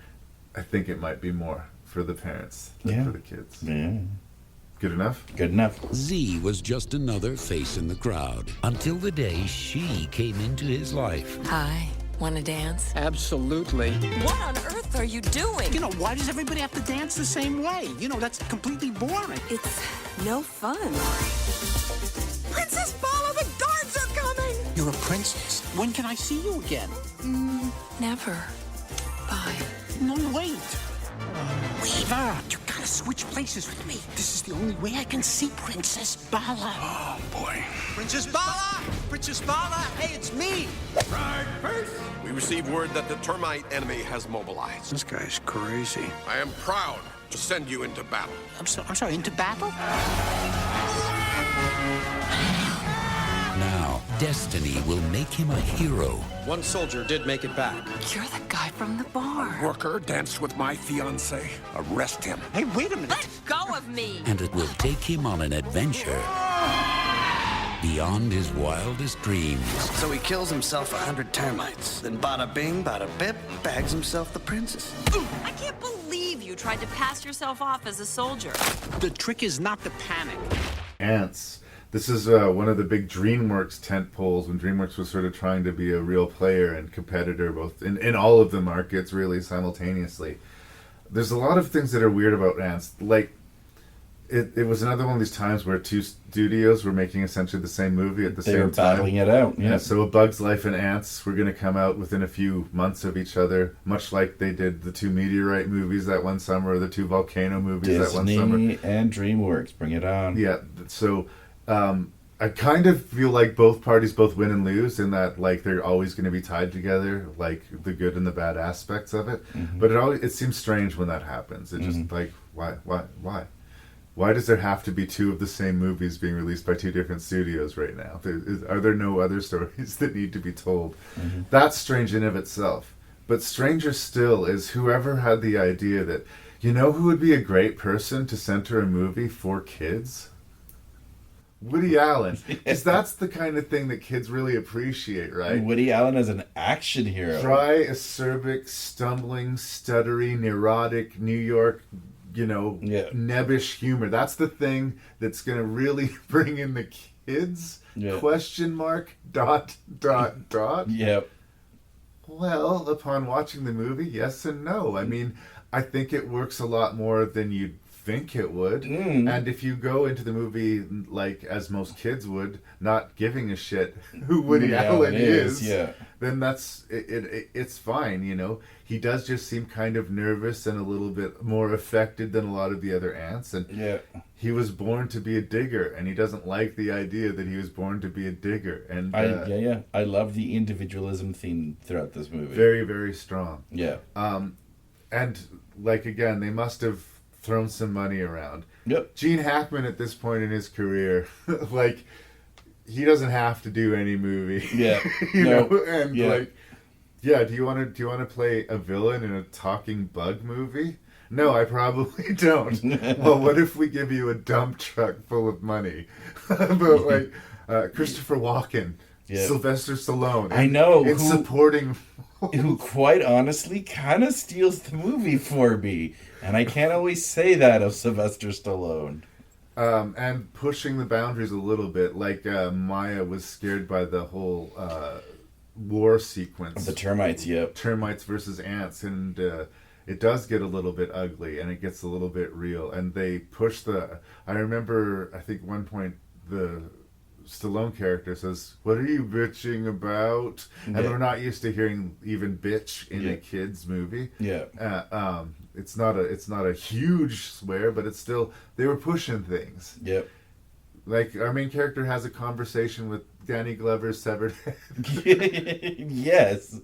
I think it might be more for the parents than for the kids. Yeah. Good enough? Good enough. Z was just another face in the crowd until the day she came into his life. Hi. Want to dance? Absolutely. What on earth are you doing? You know, why does everybody have to dance the same way? You know, that's completely boring. It's no fun. Princess Bala, the guards are coming! You're a princess. When can I see you again? Never. Bye. No, wait. Weaver, you gotta switch places with me. This is the only way I can see Princess Bala. Oh, boy. Princess Bala! Princess Bala! Hey, it's me! Right first. We received word that the termite enemy has mobilized. This guy's crazy. I am proud to send you into battle. I'm sorry, into battle? Now, destiny will make him a hero. One soldier did make it back. You're the guy from the bar. Worker danced with my fiancée. Arrest him. Hey, wait a minute. Let go of me. And it will take him on an adventure beyond his wildest dreams. So he kills himself 100 termites. Then bada bing, bada bip, bags himself the princess. I can't believe you tried to pass yourself off as a soldier. The trick is not to panic. ANTZ. This is one of the big DreamWorks tent poles when DreamWorks was sort of trying to be a real player and competitor both in all of the markets really simultaneously. There's a lot of things that are weird about ANTZ. Like, it was another one of these times where two studios were making essentially the same movie at the same time. They were battling it out. Yeah. So A Bug's Life and ANTZ were going to come out within a few months of each other, much like they did the two Meteorite movies that one summer, or the two Volcano movies that one summer. Disney and DreamWorks, bring it on. Yeah, so... I kind of feel like both parties both win and lose in that, like, they're always going to be tied together, like the good and the bad aspects of it. Mm-hmm. But it seems strange when that happens. It just like, why does there have to be two of the same movies being released by two different studios right now? Are there no other stories that need to be told? Mm-hmm. That's strange in of itself. But stranger still is whoever had the idea that, you know who would be a great person to center a movie for kids? Woody Allen, because that's the kind of thing that kids really appreciate, right? Woody Allen as an action hero. Dry, acerbic, stumbling, stuttery, neurotic, New York, nebbish humor. That's the thing that's going to really bring in the kids? Yeah. Question mark, ... Yep. Well, upon watching the movie, yes and no. I mean, I think it works a lot more than you'd think it would. And if you go into the movie like as most kids would, not giving a shit who Woody Allen is, then that's it's fine. He does just seem kind of nervous and a little bit more affected than a lot of the other ants, and he was born to be a digger, and he doesn't like the idea that he was born to be a digger. And I love the individualism theme throughout this movie. Very, very strong. And like, again, they must have thrown some money around. Yep. Gene Hackman at this point in his career, like, he doesn't have to do any movie. Yeah. And do you want to play a villain in a talking bug movie? No, I probably don't. Well, what if we give you a dump truck full of money? But like Christopher Walken, Sylvester Stallone. I know. In supporting who quite honestly kind of steals the movie for me. And I can't always say that of Sylvester Stallone. And pushing the boundaries a little bit. Like Maya was scared by the whole war sequence. The termites, Termites versus ants. And it does get a little bit ugly. And it gets a little bit real. And they push I remember, I think one point, the Stallone character says, "What are you bitching about?" And we're not used to hearing even bitch in a kid's movie. It's not a huge swear, but it's still, they were pushing things. Like, our main character has a conversation with Danny Glover's severed head. Yes.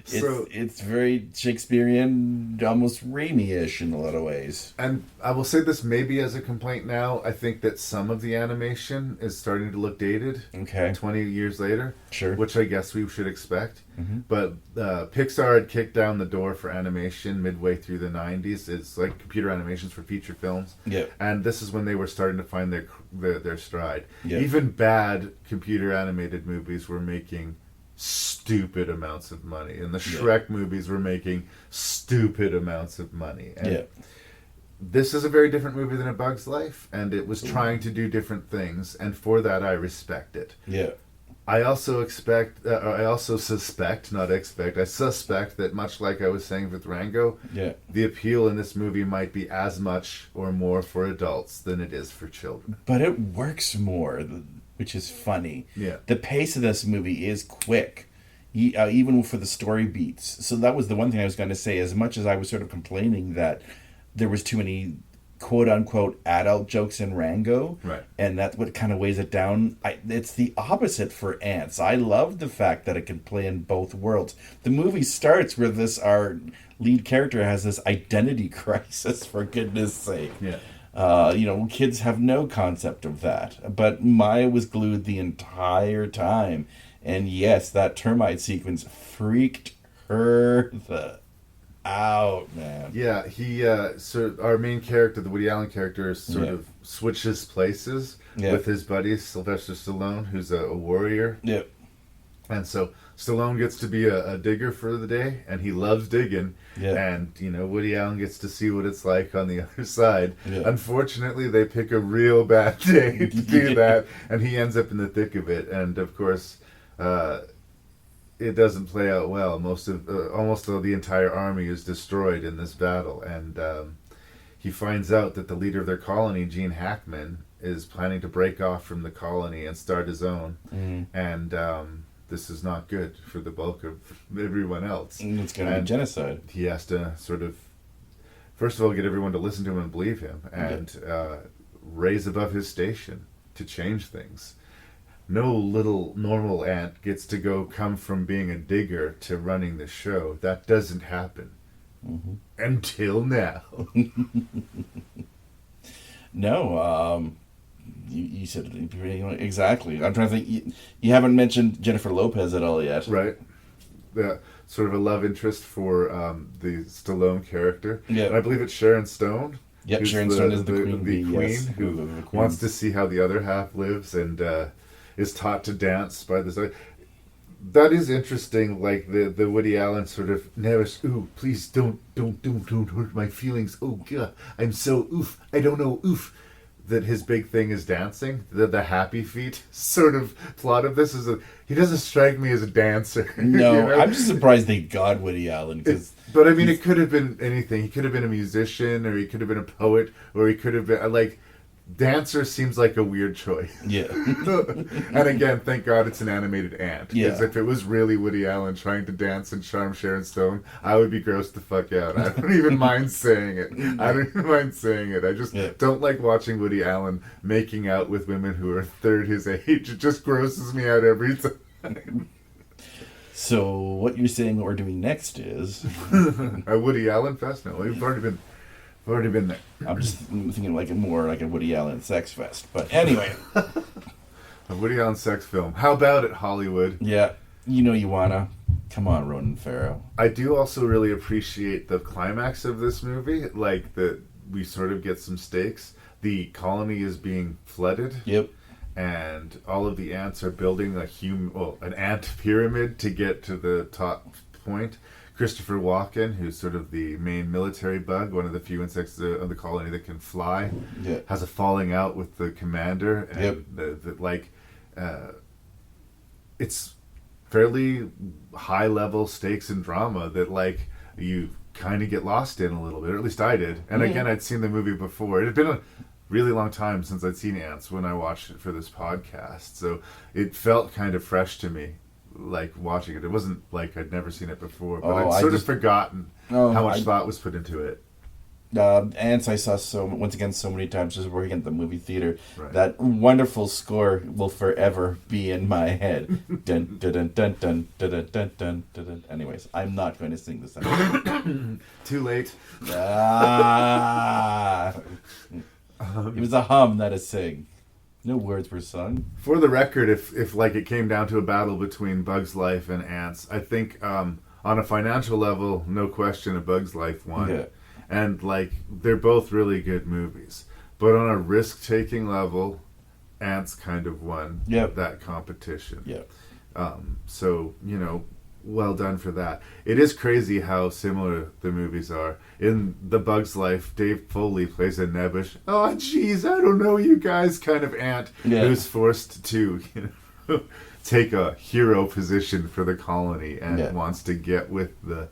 It's very Shakespearean, almost Raimi-ish in a lot of ways. And I will say this maybe as a complaint now. I think that some of the animation is starting to look dated. Okay. 20 years later. Sure. Which I guess we should expect. Mm-hmm. But Pixar had kicked down the door for animation midway through the 90s. It's like computer animations for feature films. Yeah. And this is when they were starting to find their stride. Yeah. Even bad computer animated movies were making stupid amounts of money, and the Shrek movies were making stupid amounts of money. And this is a very different movie than A Bug's Life, and it was trying to do different things, and for that I respect it. Yeah. I suspect that much like I was saying with Rango, the appeal in this movie might be as much or more for adults than it is for children. But it works more, which is funny. Yeah. The pace of this movie is quick, even for the story beats. So that was the one thing I was going to say. As much as I was sort of complaining that there was too many quote-unquote adult jokes in Rango, right, and that's what kind of weighs it down, it's the opposite for ANTZ. I love the fact that it can play in both worlds. The movie starts with our lead character has this identity crisis, for goodness sake. Yeah. Kids have no concept of that. But Maya was glued the entire time. And yes, that termite sequence freaked her out, man. Yeah, he, our main character, the Woody Allen character, sort of switches places with his buddy, Sylvester Stallone, who's a warrior. Yep. And so Stallone gets to be a digger for the day, and he loves digging. Yeah. And, Woody Allen gets to see what it's like on the other side. Yeah. Unfortunately, they pick a real bad day to do that, and he ends up in the thick of it. And, of course, it doesn't play out well. Almost the entire army is destroyed in this battle. And he finds out that the leader of their colony, Gene Hackman, is planning to break off from the colony and start his own. Mm. And this is not good for the bulk of everyone else. And it's going to be genocide. He has to sort of, first of all, get everyone to listen to him and believe him, and raise above his station to change things. No little normal ant gets to come from being a digger to running the show. That doesn't happen. Mm-hmm. Until now. No, you said it exactly. I'm trying to think. You haven't mentioned Jennifer Lopez at all yet. Right. Sort of a love interest for the Stallone character. Yeah. And I believe it's Sharon Stone. Yep, Sharon Stone is the queen. The queen who wants to see how the other half lives and is taught to dance by this. That is interesting, like the Woody Allen sort of nervous, ooh, please don't hurt my feelings. Oh, God, I'm so oof. I don't know, oof. That his big thing is dancing. The happy feet sort of plot of this is he doesn't strike me as a dancer. No, I'm just surprised they got Woody Allen. But I mean, it could have been anything. He could have been a musician, or he could have been a poet, or he could have been dancer seems like a weird choice. Yeah. And again, thank God it's an animated ant. Because if it was really Woody Allen trying to dance and charm Sharon Stone, I would be grossed the fuck out. I don't even mind saying it. I just don't like watching Woody Allen making out with women who are third his age. It just grosses me out every time. So what you're saying what we're doing next is... A Woody Allen fest? No, we've already been there. I'm just thinking more like a Woody Allen sex fest. But anyway. A Woody Allen sex film. How about it, Hollywood? Yeah. You wanna. Come on, Ronan Farrow. I do also really appreciate the climax of this movie. Like, we sort of get some stakes. The colony is being flooded. Yep. And all of the ants are building an ant pyramid to get to the top point. Christopher Walken, who's sort of the main military bug, one of the few insects of the colony that can fly, has a falling out with the commander. And it's fairly high level stakes and drama that you kind of get lost in a little bit, or at least I did. And again, I'd seen the movie before. It had been a really long time since I'd seen ANTZ when I watched it for this podcast, so it felt kind of fresh to me. Like watching it, it wasn't like I'd never seen it before, but I'd sort of forgotten how much thought was put into it. Ants I saw so many times just working at the movie theater. Right. That wonderful score will forever be in my head. Dun, dun, dun, dun, dun, dun, dun, dun, dun, dun. Anyways, I'm not going to sing this time. Too late. It was a hum, not a sing. No words were sung. For the record, if like it came down to a battle between Bug's Life and Ants, I think on a financial level, no question, a Bug's Life won. Yeah. And like they're both really good movies, but on a risk-taking level, Ants kind of won that competition. Yeah. So well done for that. It is crazy how similar the movies are. In The Bug's Life, Dave Foley plays a nebbish, oh geez, I don't know you guys kind of ant who's forced to take a hero position for the colony and wants to get with the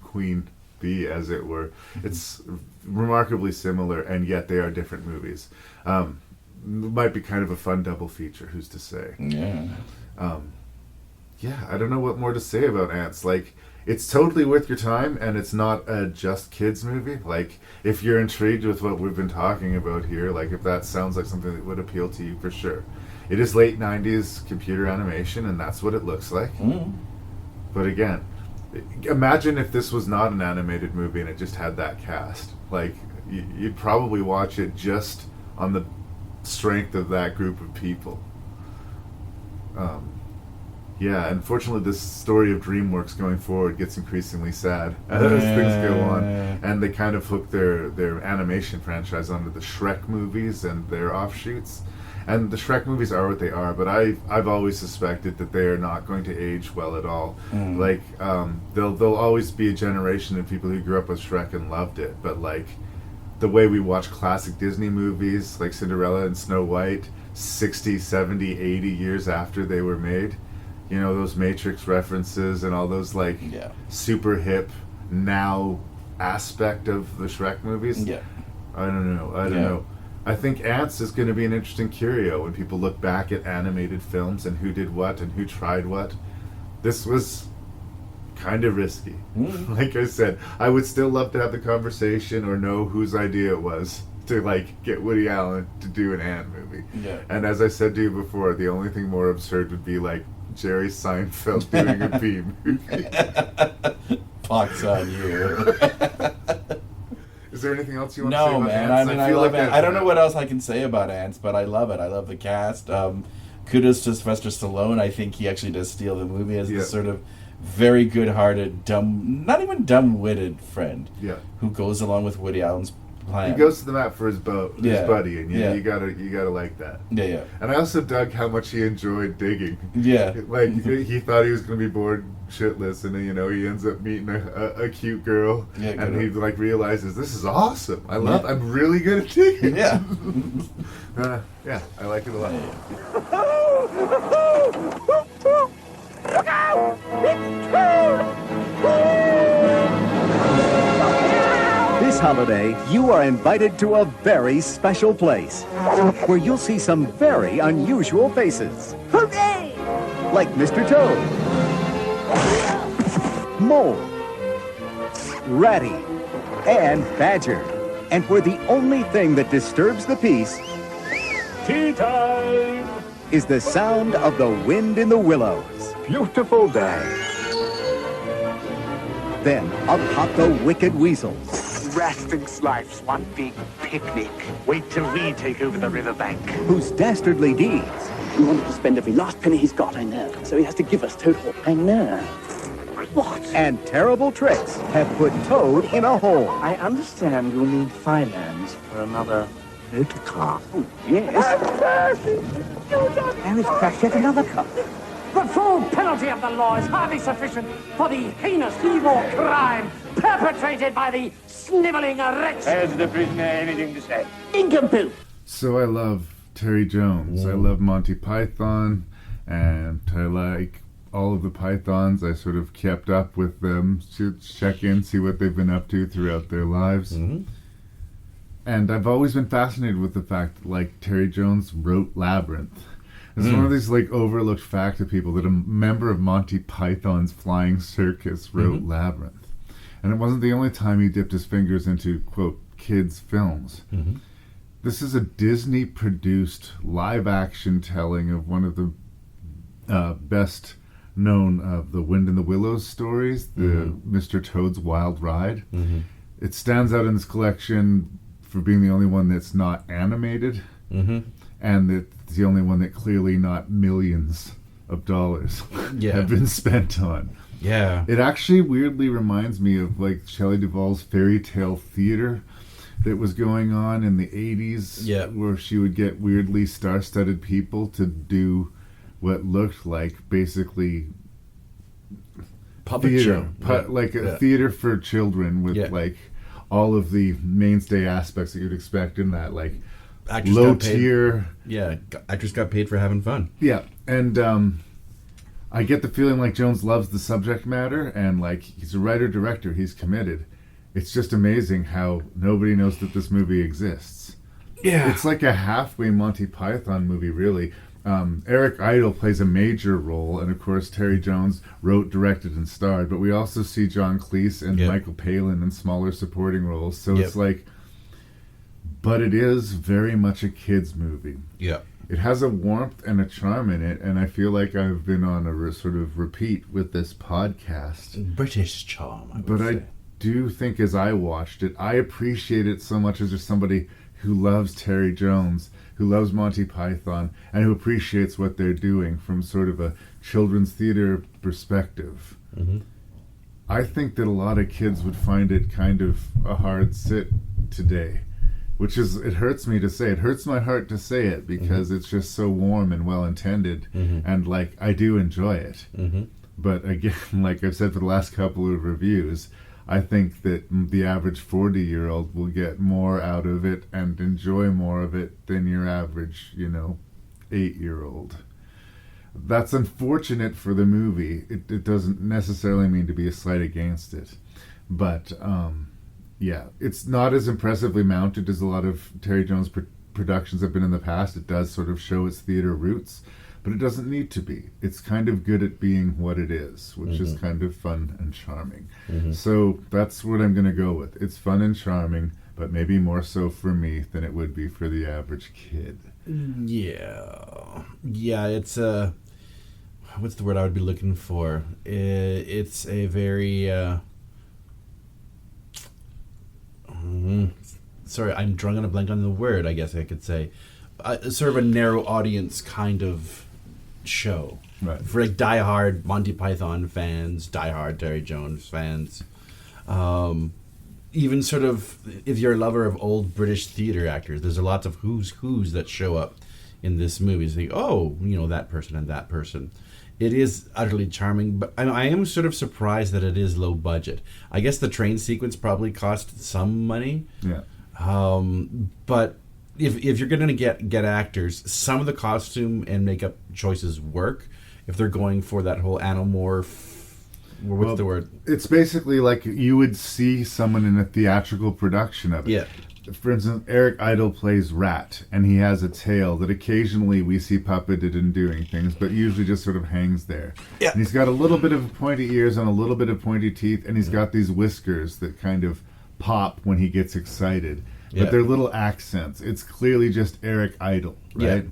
queen bee, as it were. It's remarkably similar, and yet they are different movies. Might be kind of a fun double feature, who's to say. Yeah, I don't know what more to say about Ants. Like, it's totally worth your time, and it's not a just kids movie. Like, if you're intrigued with what we've been talking about here, like if that sounds like something that would appeal to you, for sure. It is late 90s computer animation, and that's what it looks like. But again, imagine if this was not an animated movie and it just had that cast. Like, you'd probably watch it just on the strength of that group of people. Yeah, unfortunately, this story of DreamWorks going forward gets increasingly sad as things go on, and they kind of hook their animation franchise onto the Shrek movies and their offshoots. And the Shrek movies are what they are, but I've always suspected that they are not going to age well at all. Like, there'll always be a generation of people who grew up with Shrek and loved it, but like the way we watch classic Disney movies like Cinderella and Snow White 60, 70, 80 years after they were made, those Matrix references and all those like super hip now aspect of the Shrek movies. I don't know. I think Ants is going to be an interesting curio when people look back at animated films and who did what and who tried what. This was kind of risky. Like I said, I would still love to have the conversation or know whose idea it was to like get Woody Allen to do an Ant movie. And as I said to you before, the only thing more absurd would be like Jerry Seinfeld doing a Bee movie. Pox on you. Is there anything else you want to say about man. Ants? I love it. I don't know what else I can say about Ants, but I love it. I love the cast. Kudos to Sylvester Stallone. I think he actually does steal the movie as this sort of very good-hearted, not even dumb-witted friend who goes along with Woody Allen's plan. He goes to the map for his buddy, and you gotta like that. And I also dug how much he enjoyed digging. Like he thought he was gonna be bored shitless, and then he ends up meeting a cute girl, and he like realizes this is awesome. I'm really good at digging. I like it a lot. Look out! It's true! This holiday, you are invited to a very special place where you'll see some very unusual faces. Hooray! Like Mr. Toad, Mole, Ratty, and Badger. And where the only thing that disturbs the peace Tea time! is the sound of the wind in the willows. Beautiful day. Then up pop the wicked weasels. Rat thinks life's one big picnic. Wait till we take over the riverbank. Whose dastardly deeds. He wanted to spend every last penny he's got, I know. So he has to give us Toad. I know. What? And terrible tricks have put Toad in a hole. I understand you'll need finance for another motor car. Oh, yes. There is crash yet another car. The full penalty of the law is hardly sufficient for the heinous evil crime perpetrated by the sniveling wretch. Has the prisoner anything to say? Incomplete. So I love Terry Jones. I love Monty Python, and I like all of the Pythons. I sort of kept up with them to check in, see what they've been up to throughout their lives. And I've always been fascinated with the fact that, like, Terry Jones wrote Labyrinth. It's one of these like overlooked facts of people that a member of Monty Python's Flying Circus wrote Labyrinth. And it wasn't the only time he dipped his fingers into, quote, kids' films. Mm-hmm. This is a Disney-produced live-action telling of one of the best known of the Wind in the Willows stories, the Mr. Toad's Wild Ride. Mm-hmm. It stands out in this collection for being the only one that's not animated, and it's the only one that clearly not millions of dollars have been spent on. Yeah. It actually weirdly reminds me of like Shelley Duvall's fairy tale theater that was going on in the 80s, where she would get weirdly star-studded people to do what looked like basically puppet theater, show. like a theater for children with like all of the mainstay aspects that you'd expect in that, like Actors low got paid. tier. Yeah, actors got paid for having fun. Yeah, and I get the feeling like Jones loves the subject matter, and like he's a writer-director, he's committed. It's just amazing how nobody knows that this movie exists. Yeah. It's like a halfway Monty Python movie, really. Eric Idle plays a major role, and of course Terry Jones wrote, directed, and starred, but we also see John Cleese and Michael Palin in smaller supporting roles, so it's like, but it is very much a kid's movie. Yeah. It has a warmth and a charm in it, and I feel like I've been on a sort of repeat with this podcast. British charm, I would say. I do think as I watched it, I appreciate it so much as just somebody who loves Terry Jones, who loves Monty Python, and who appreciates what they're doing from sort of a children's theater perspective. I think that a lot of kids would find it kind of a hard sit today, which is, it hurts me to say. It hurts my heart to say it because it's just so warm and well-intended, and like, I do enjoy it. But again, like I've said for the last couple of reviews, I think that the average 40-year-old will get more out of it and enjoy more of it than your average, 8-year-old. That's unfortunate for the movie. It doesn't necessarily mean to be a slight against it. But, yeah, it's not as impressively mounted as a lot of Terry Jones productions have been in the past. It does sort of show its theater roots, but it doesn't need to be. It's kind of good at being what it is, which is kind of fun and charming. So that's what I'm going to go with. It's fun and charming, but maybe more so for me than it would be for the average kid. Yeah. Yeah, it's what's the word I would be looking for? It's a very sorry, I'm drawing on a blank on the word, I guess I could say. Sort of a narrow audience kind of show. Right. For like diehard Monty Python fans, diehard Terry Jones fans. Even sort of, if you're a lover of old British theater actors, there's a lot of who's that show up in this movie. So you think, oh, that person and that person. It is utterly charming, but I am sort of surprised that it is low budget. I guess the train sequence probably cost some money. Yeah. But if you're going to get actors, some of the costume and makeup choices work. If they're going for that whole anamorph, what's the word? It's basically like you would see someone in a theatrical production of it. Yeah. For instance, Eric Idle plays Rat, and he has a tail that occasionally we see puppeted and doing things, but usually just sort of hangs there. Yeah. And he's got a little bit of pointy ears and a little bit of pointy teeth, and he's got these whiskers that kind of pop when he gets excited. But they're little accents. It's clearly just Eric Idle, right?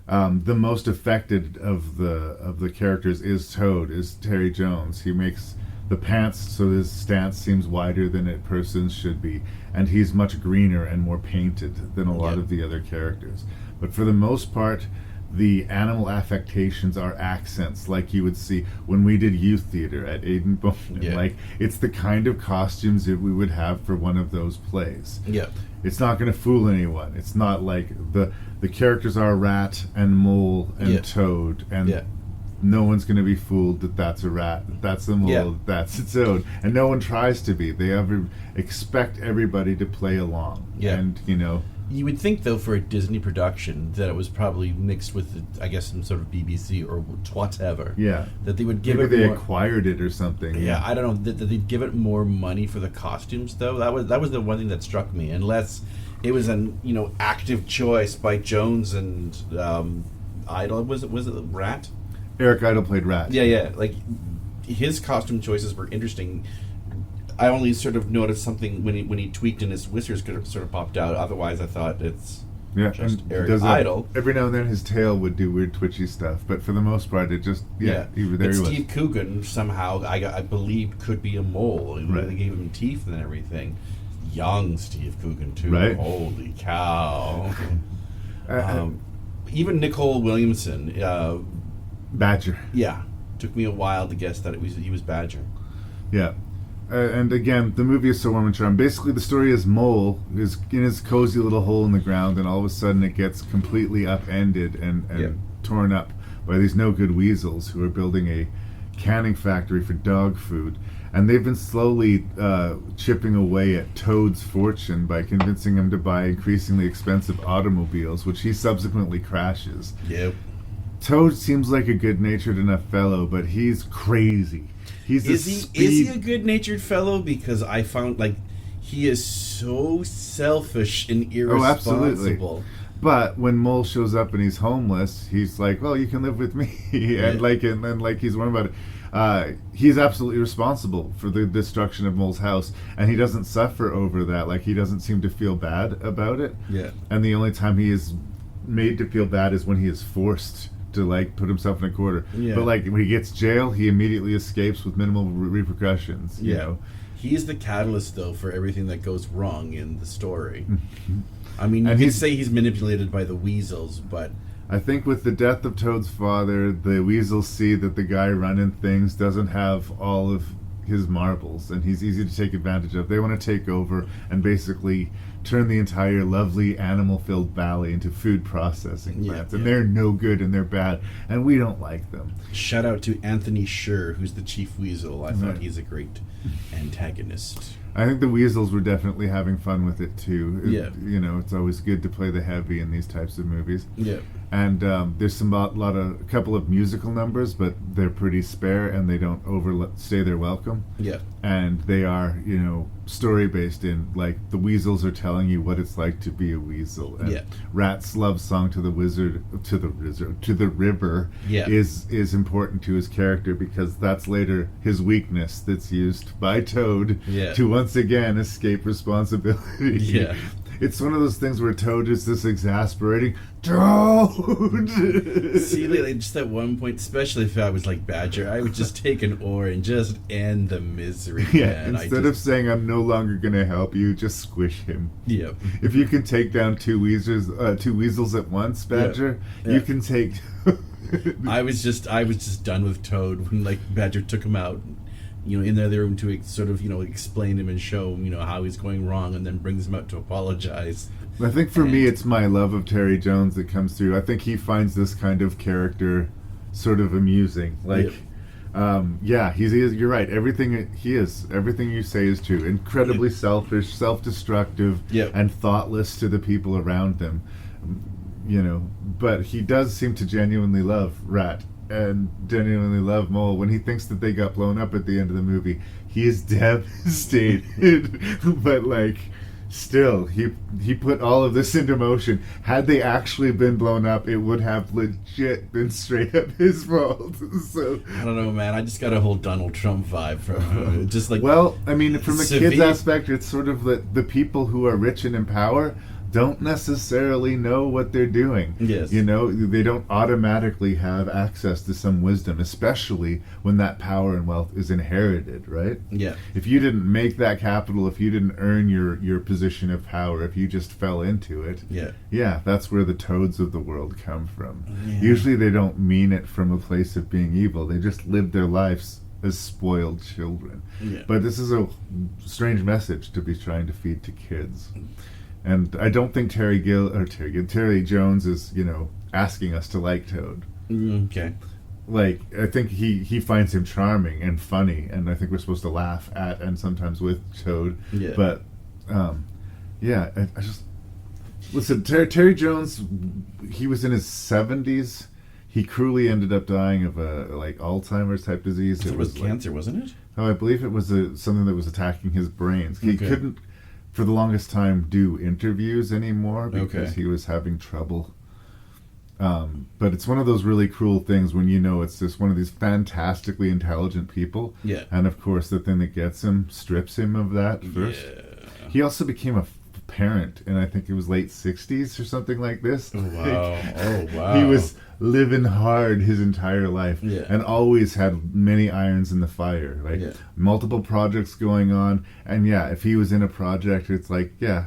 Yeah. The most affected of the characters is Toad, is Terry Jones. He makes the pants so his stance seems wider than a person's should be, and he's much greener and more painted than a lot of the other characters. But for the most part, the animal affectations are accents like you would see when we did youth theater at Aiden Bowman. Like, it's the kind of costumes that we would have for one of those plays. Yeah. It's not going to fool anyone. It's not like the characters are Rat and Mole and Toad, and no one's going to be fooled that that's a rat, that that's a mole, that that's its own, and no one tries to be. They expect everybody to play along. And you would think, though, for a Disney production, that it was probably mixed with, I guess, some sort of BBC or whatever. Yeah. That they would give Maybe it they more, acquired it or something. Yeah, I don't know. That they'd give it more money for the costumes, though. That was the one thing that struck me. Unless it was an active choice by Jones and Idle. Was it Rat? Eric Idle played Rat. Yeah. Like, his costume choices were interesting. I only sort of noticed something when he tweaked and his whiskers sort of popped out. Otherwise, I thought it's just Eric Idle. Every now and then his tail would do weird twitchy stuff, but for the most part, it just he was. Steve Coogan somehow I believe could be a mole. They gave him teeth and everything. Young Steve Coogan too. Right. Holy cow! Even Nicole Williamson, Badger. Yeah, took me a while to guess that he was Badger. Yeah. And again, the movie is so warm and charmed. Basically, the story is Mole is in his cozy little hole in the ground, and all of a sudden it gets completely upended and torn up by these no-good weasels who are building a canning factory for dog food. And they've been slowly chipping away at Toad's fortune by convincing him to buy increasingly expensive automobiles, which he subsequently crashes. Yep. Toad seems like a good-natured enough fellow, but he's crazy. Is he a good-natured fellow? Because I found he is so selfish and irresponsible. Oh, absolutely. But when Mole shows up and he's homeless, he's like, "Well, you can live with me," and he's worried about it. He's absolutely responsible for the destruction of Mole's house, and he doesn't suffer over that. He doesn't seem to feel bad about it. Yeah. And the only time he is made to feel bad is when he is forced to put himself in a corner. Yeah. But when he gets jail, he immediately escapes with minimal repercussions. You know? He's the catalyst though for everything that goes wrong in the story. I mean, you could say he's manipulated by the weasels, but I think with the death of Toad's father, the weasels see that the guy running things doesn't have all of his marbles, and he's easy to take advantage of. They want to take over and basically turn the entire lovely animal-filled valley into food processing plants, and they're no good and they're bad, and we don't like them. Shout out to Anthony Scher, who's the chief weasel. I thought he's a great antagonist. I think the weasels were definitely having fun with it too. Yeah. It's always good to play the heavy in these types of movies. Yeah. And there's a couple of musical numbers, but they're pretty spare and they don't overstay their welcome. Yeah. And they are, story based in the weasels are telling you what it's like to be a weasel. And Rat's love song to the river is important to his character, because that's later his weakness that's used by Toad to once again escape responsibility. Yeah. It's one of those things where Toad is this exasperating Toad. See, just at one point, especially if I was like Badger, I would just take an oar and just end the misery. Yeah, instead of saying I'm no longer going to help you, just squish him. Yep. If you can take down two weasels at once, Badger, you can take. I was just done with Toad when Badger took him out. In the other room to sort of, explain him and show him, how he's going wrong, and then brings him out to apologize. I think for me, it's my love of Terry Jones that comes through. I think he finds this kind of character sort of amusing. You're right. Everything you say is true. Incredibly selfish, self-destructive, and thoughtless to the people around them. But he does seem to genuinely love Rat and genuinely love Mole. When he thinks that they got blown up at the end of the movie, he is devastated. But still, he put all of this into motion. Had they actually been blown up, it would have legit been straight up his fault. So I don't know, man. I just got a whole Donald Trump vibe from just Well, I mean, from a kid's aspect, it's sort of the people who are rich and in power don't necessarily know what they're doing. Yes. They don't automatically have access to some wisdom, especially when that power and wealth is inherited, right? Yeah. If you didn't make that capital, if you didn't earn your position of power, if you just fell into it, that's where the Toads of the world come from. Yeah. Usually they don't mean it from a place of being evil. They just live their lives as spoiled children. Yeah. But this is a strange message to be trying to feed to kids. And I don't think Terry Jones is, asking us to like Toad. Okay. I think he finds him charming and funny, and I think we're supposed to laugh at and sometimes with Toad. Yeah. But, I just... Listen, Terry Jones, he was in his 70s. He cruelly ended up dying of Alzheimer's type disease. It was cancer, wasn't it? Oh, I believe it was something that was attacking his brains. He couldn't, for the longest time, do interviews anymore because he was having trouble. But it's one of those really cruel things when you know it's just one of these fantastically intelligent people. Yeah. And of course, the thing that gets him strips him of that first. Yeah. He also became a parent in, I think it was late 60s or something like this. Oh, wow. Oh, wow. He was living hard his entire life and always had many irons in the fire. Like multiple projects going on. And yeah, if he was in a project, it's like, yeah,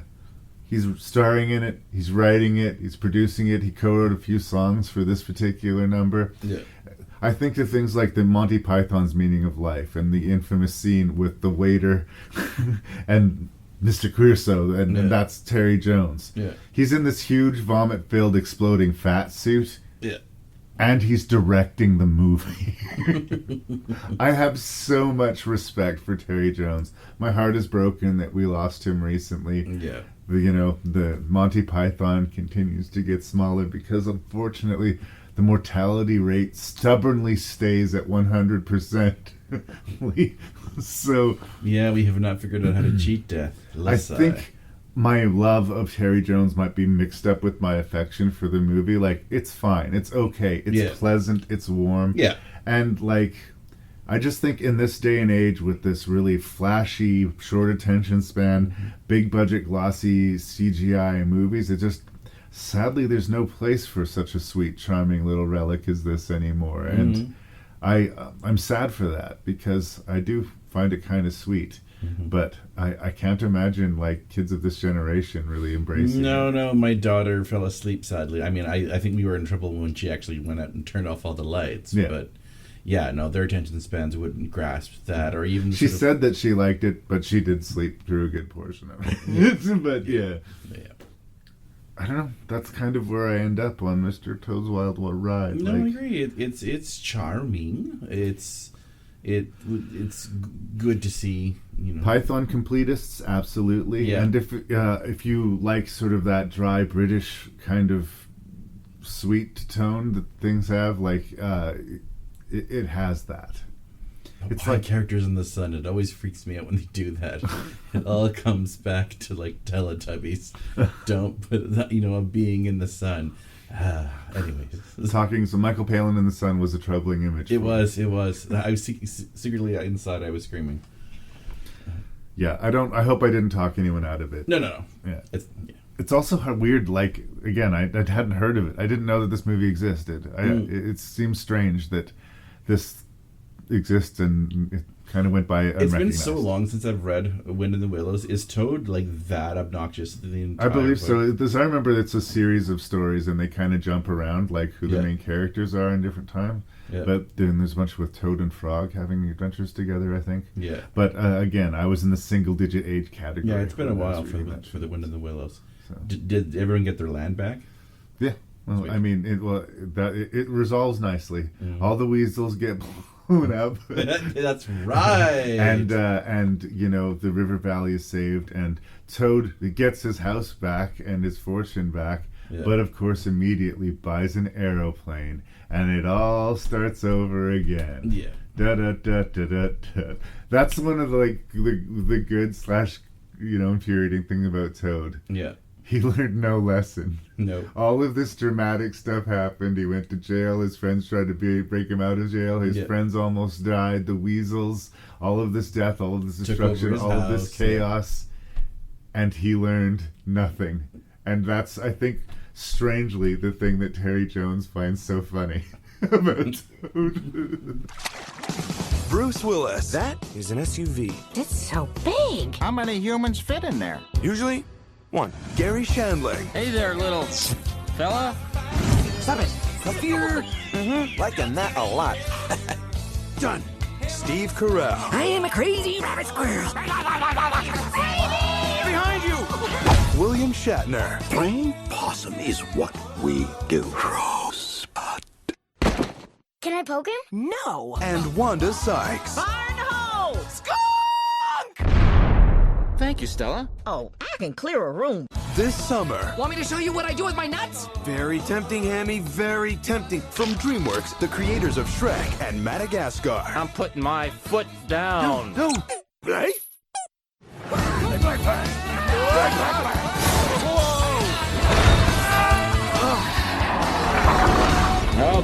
he's starring in it, he's writing it, he's producing it, he co-wrote a few songs for this particular number. Yeah. I think of things like the Monty Python's Meaning of Life and the infamous scene with the waiter and Mr. Crusoe, and that's Terry Jones. Yeah. He's in this huge vomit-filled exploding fat suit. Yeah. And he's directing the movie. I have so much respect for Terry Jones. My heart is broken that we lost him recently. Yeah. The Monty Python continues to get smaller because, unfortunately, the mortality rate stubbornly stays at 100%. So yeah, we have not figured out how to cheat death. I think my love of Terry Jones might be mixed up with my affection for the movie. Like, it's fine, it's okay, it's pleasant, it's warm. Yeah. And like, I just think in this day and age with this really flashy, short attention span, big budget, glossy CGI movies, it just, sadly, there's no place for such a sweet, charming little relic as this anymore. And I'm sad for that because I do find it kind of sweet. But I can't imagine like kids of this generation really embracing it. No, my daughter fell asleep sadly. I mean, I think we were in trouble when she actually went out and turned off all the lights. Yeah. But yeah, no, their attention spans wouldn't grasp that, or even she said that she liked it, but she did sleep through a good portion of it. But yeah. I don't know. That's kind of where I end up on Mr. Toad's Wild Ride. No, I agree. It's charming. It's good to see. Python completists, absolutely. Yeah. And if you like sort of that dry British kind of sweet tone that things have, like it has that. It's like characters in the sun. It always freaks me out when they do that. It all comes back to like Teletubbies. Don't put that, a being in the sun. Anyways, so Michael Palin in the sun was a troubling image. It was. I was secretly inside. I was screaming. Yeah, I hope I didn't talk anyone out of it. No. Yeah. It's also weird, like, again, I hadn't heard of it. I didn't know that this movie existed. It seems strange that this exists and it kind of went by unrecognized. It's been so long since I've read Wind in the Willows. Is Toad, like, that obnoxious the entire I believe so. As I remember, it's a series of stories and they kind of jump around, like, who the main characters are in different times. Yeah. But then there's much with Toad and Frog having adventures together, I think. Yeah. But again, I was in the single-digit age category. Yeah, it's been a while for the Wind in the Willows. So. Did everyone get their land back? Yeah. Well, sweet. I mean, it resolves nicely. All the weasels get blown up. That's right. and the river valley is saved, and Toad gets his house back and his fortune back. Yeah. But of course, immediately buys an aeroplane, and it all starts over again. Yeah. Da da da da da da. That's one of the good / infuriating thing about Toad. Yeah. He learned no lesson. No. All of this dramatic stuff happened. He went to jail. His friends tried to break him out of jail. His friends almost died. The weasels. All of this death. All of this destruction. All of this chaos. Yeah. And he learned nothing. And that's, I think, strangely, the thing that Terry Jones finds so funny about Toad. Bruce Willis. That is an SUV. It's so big. How many humans fit in there? Usually, one. Gary Shandling. Hey there, little fella. Stop it. Up here. Liking that a lot. Done. Steve Carell. I am a crazy rabbit squirrel. Behind you. William Shatner. Playing possum is what we do. Rosebud. Can I poke him? No. And Wanda Sykes. Barn-hole! Skunk! Thank you, Stella. Oh, I can clear a room. This summer. Want me to show you what I do with my nuts? Very tempting, Hammy. Very tempting. From DreamWorks, the creators of Shrek and Madagascar. I'm putting my foot down. No. Right?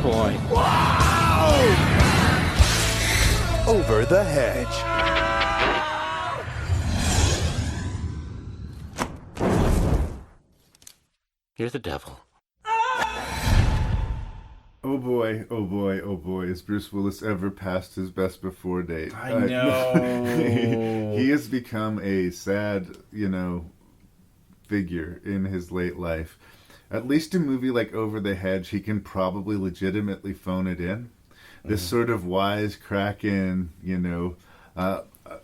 boy. Over the hedge. You're the devil. Oh boy, oh boy, oh boy, is Bruce Willis ever past his best before date? I know. He has become a sad, figure in his late life. At least a movie like Over the Hedge, he can probably legitimately phone it in. This sort of wisecracking,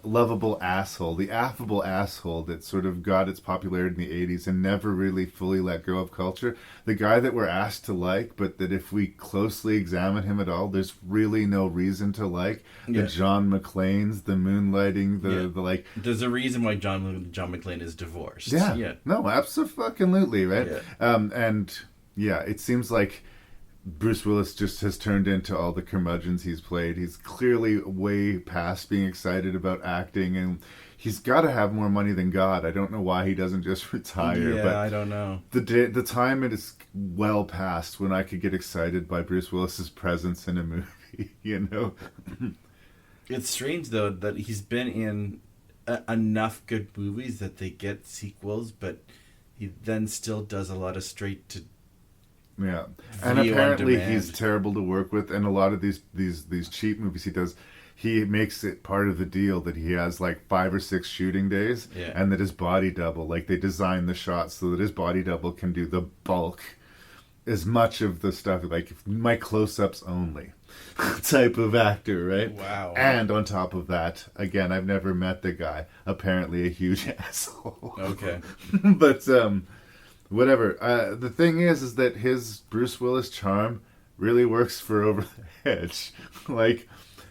lovable asshole, the affable asshole that sort of got its popularity in the 80s and never really fully let go of culture. The guy that we're asked to like, but that if we closely examine him at all, there's really no reason to like. The John McClanes, the moonlighting, the like. There's a reason why John McClane is divorced. Yeah. No, absolutely, right? Yeah. It seems like Bruce Willis just has turned into all the curmudgeons he's played. He's clearly way past being excited about acting, and he's got to have more money than God. I don't know why he doesn't just retire. Yeah, but I don't know. The time it is well past when I could get excited by Bruce Willis's presence in a movie, It's strange, though, that he's been in enough good movies that they get sequels, but he then still does a lot of straight to... Yeah, and apparently he's terrible to work with, and a lot of these cheap movies he does, he makes it part of the deal that he has like 5 or 6 shooting days, and that his body double, like they design the shots so that his body double can do the bulk, as much of the stuff, like my close-ups only type of actor, right? Wow. And on top of that, again, I've never met the guy, apparently a huge asshole. Okay. But, whatever. The thing is that his Bruce Willis charm really works for Over the Hedge. Like,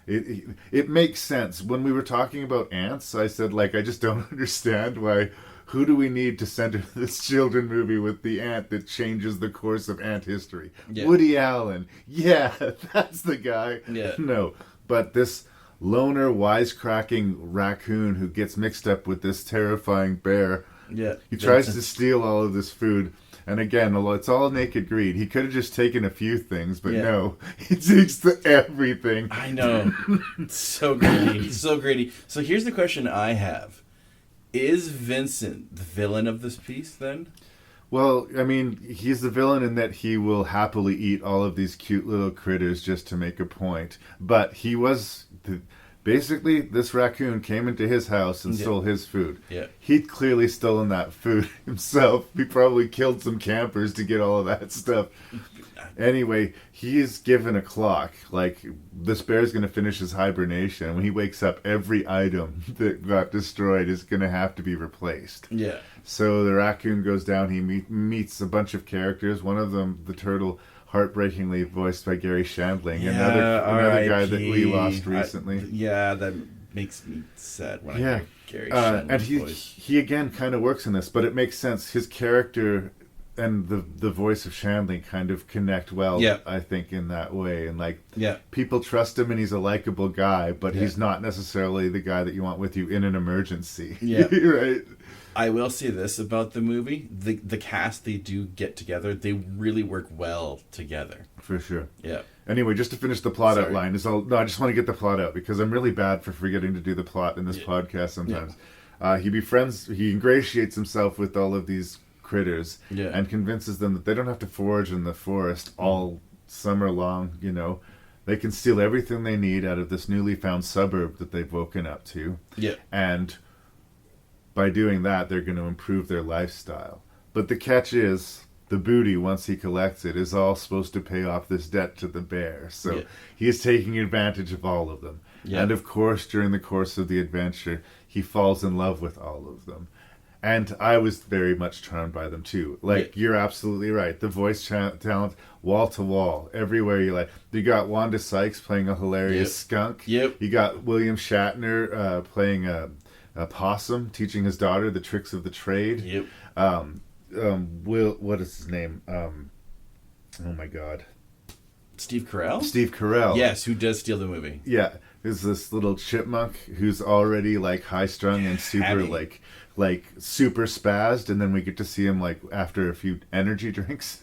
it makes sense. When we were talking about ants, I said, like, I just don't understand why. Who do we need to center this children movie with the ant that changes the course of ant history? Yeah. Woody Allen. Yeah, that's the guy. Yeah. No, but this loner, wisecracking raccoon who gets mixed up with this terrifying bear. Yeah. He tries to steal all of this food. And again, it's all naked greed. He could have just taken a few things, but no. He takes everything. I know. It's so greedy. So greedy. So here's the question I have. Is Vincent the villain of this piece, then? Well, I mean, he's the villain in that he will happily eat all of these cute little critters just to make a point. But he was... Basically, this raccoon came into his house and stole his food. Yeah. He'd clearly stolen that food himself. He probably killed some campers to get all of that stuff. Anyway, he's given a clock. Like, this bear's going to finish his hibernation. When he wakes up, every item that got destroyed is going to have to be replaced. Yeah. So the raccoon goes down. He meets a bunch of characters. One of them, the turtle, heartbreakingly voiced by Gary Shandling, another guy that we lost recently. That makes me sad when I hear Gary Shandling's and voice. He again kind of works in this, but it makes sense. His character and the voice of Shandling kind of connect well, I think, in that way. And people trust him, and he's a likable guy, but he's not necessarily the guy that you want with you in an emergency. Yeah. Right? I will say this about the movie. The cast they do get together, they really work well together. For sure. Yeah. Anyway, just to finish the plot outline, I just want to get the plot out because I'm really bad for forgetting to do the plot in this podcast sometimes. He ingratiates himself with all of these critters and convinces them that they don't have to forage in the forest all summer long, They can steal everything they need out of this newly found suburb that they've woken up to. Yeah. And by doing that, they're going to improve their lifestyle. But the catch is, the booty, once he collects it, is all supposed to pay off this debt to the bear. So he is taking advantage of all of them. Yeah. And of course, during the course of the adventure, he falls in love with all of them. And I was very much charmed by them too. You're absolutely right. The voice talent, wall to wall, everywhere you like. You got Wanda Sykes playing a hilarious skunk. Yep. You got William Shatner playing a possum, teaching his daughter the tricks of the trade. Yep. What is his name? Oh my God. Steve Carell? Steve Carell. Yes, who does steal the movie. Yeah. There's this little chipmunk who's already high strung and super like super spazzed, and then we get to see him like after a few energy drinks.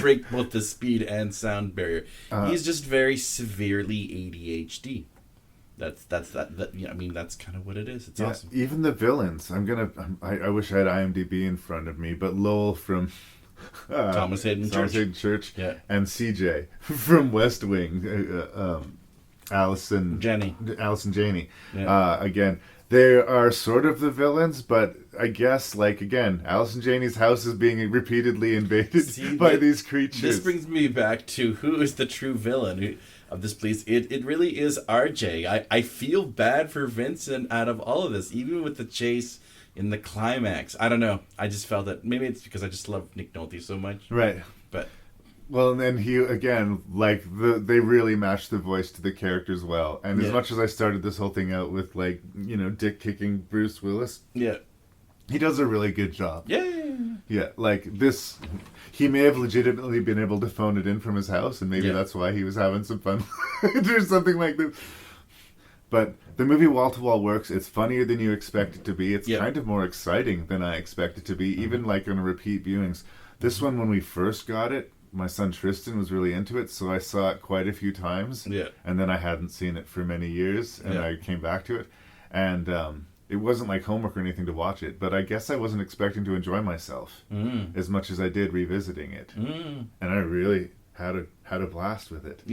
Break both the speed and sound barrier. He's just very severely ADHD. That's I mean, that's kind of what it is. It's awesome. Even the villains. I wish I had IMDb in front of me, but Lowell from Thomas Hayden Church, and CJ from West Wing, Allison Janney. Again, they are sort of the villains, but I guess, like, again, Allison Janney's house is being repeatedly invaded by these creatures. This brings me back to who is the true villain of this place. It really is RJ. I feel bad for Vincent out of all of this, even with the chase in the climax. I don't know. I just felt that maybe it's because I just love Nick Nolte so much. Right. But well, and then he, again, like, they really matched the voice to the characters well. And as much as I started this whole thing out with, like, you know, dick kicking Bruce Willis, he does a really good job. Yeah, like this, he may have legitimately been able to phone it in from his house, and maybe that's why he was having some fun or something like this. But the movie wall to wall works. It's funnier than you expect it to be. It's kind of more exciting than I expect it to be, even like on repeat viewings. This one, when we first got it, my son Tristan was really into it, so I saw it quite a few times. And then I hadn't seen it for many years, and I came back to it. And it wasn't like homework or anything to watch it, but I guess I wasn't expecting to enjoy myself as much as I did revisiting it. And I really had a blast with it.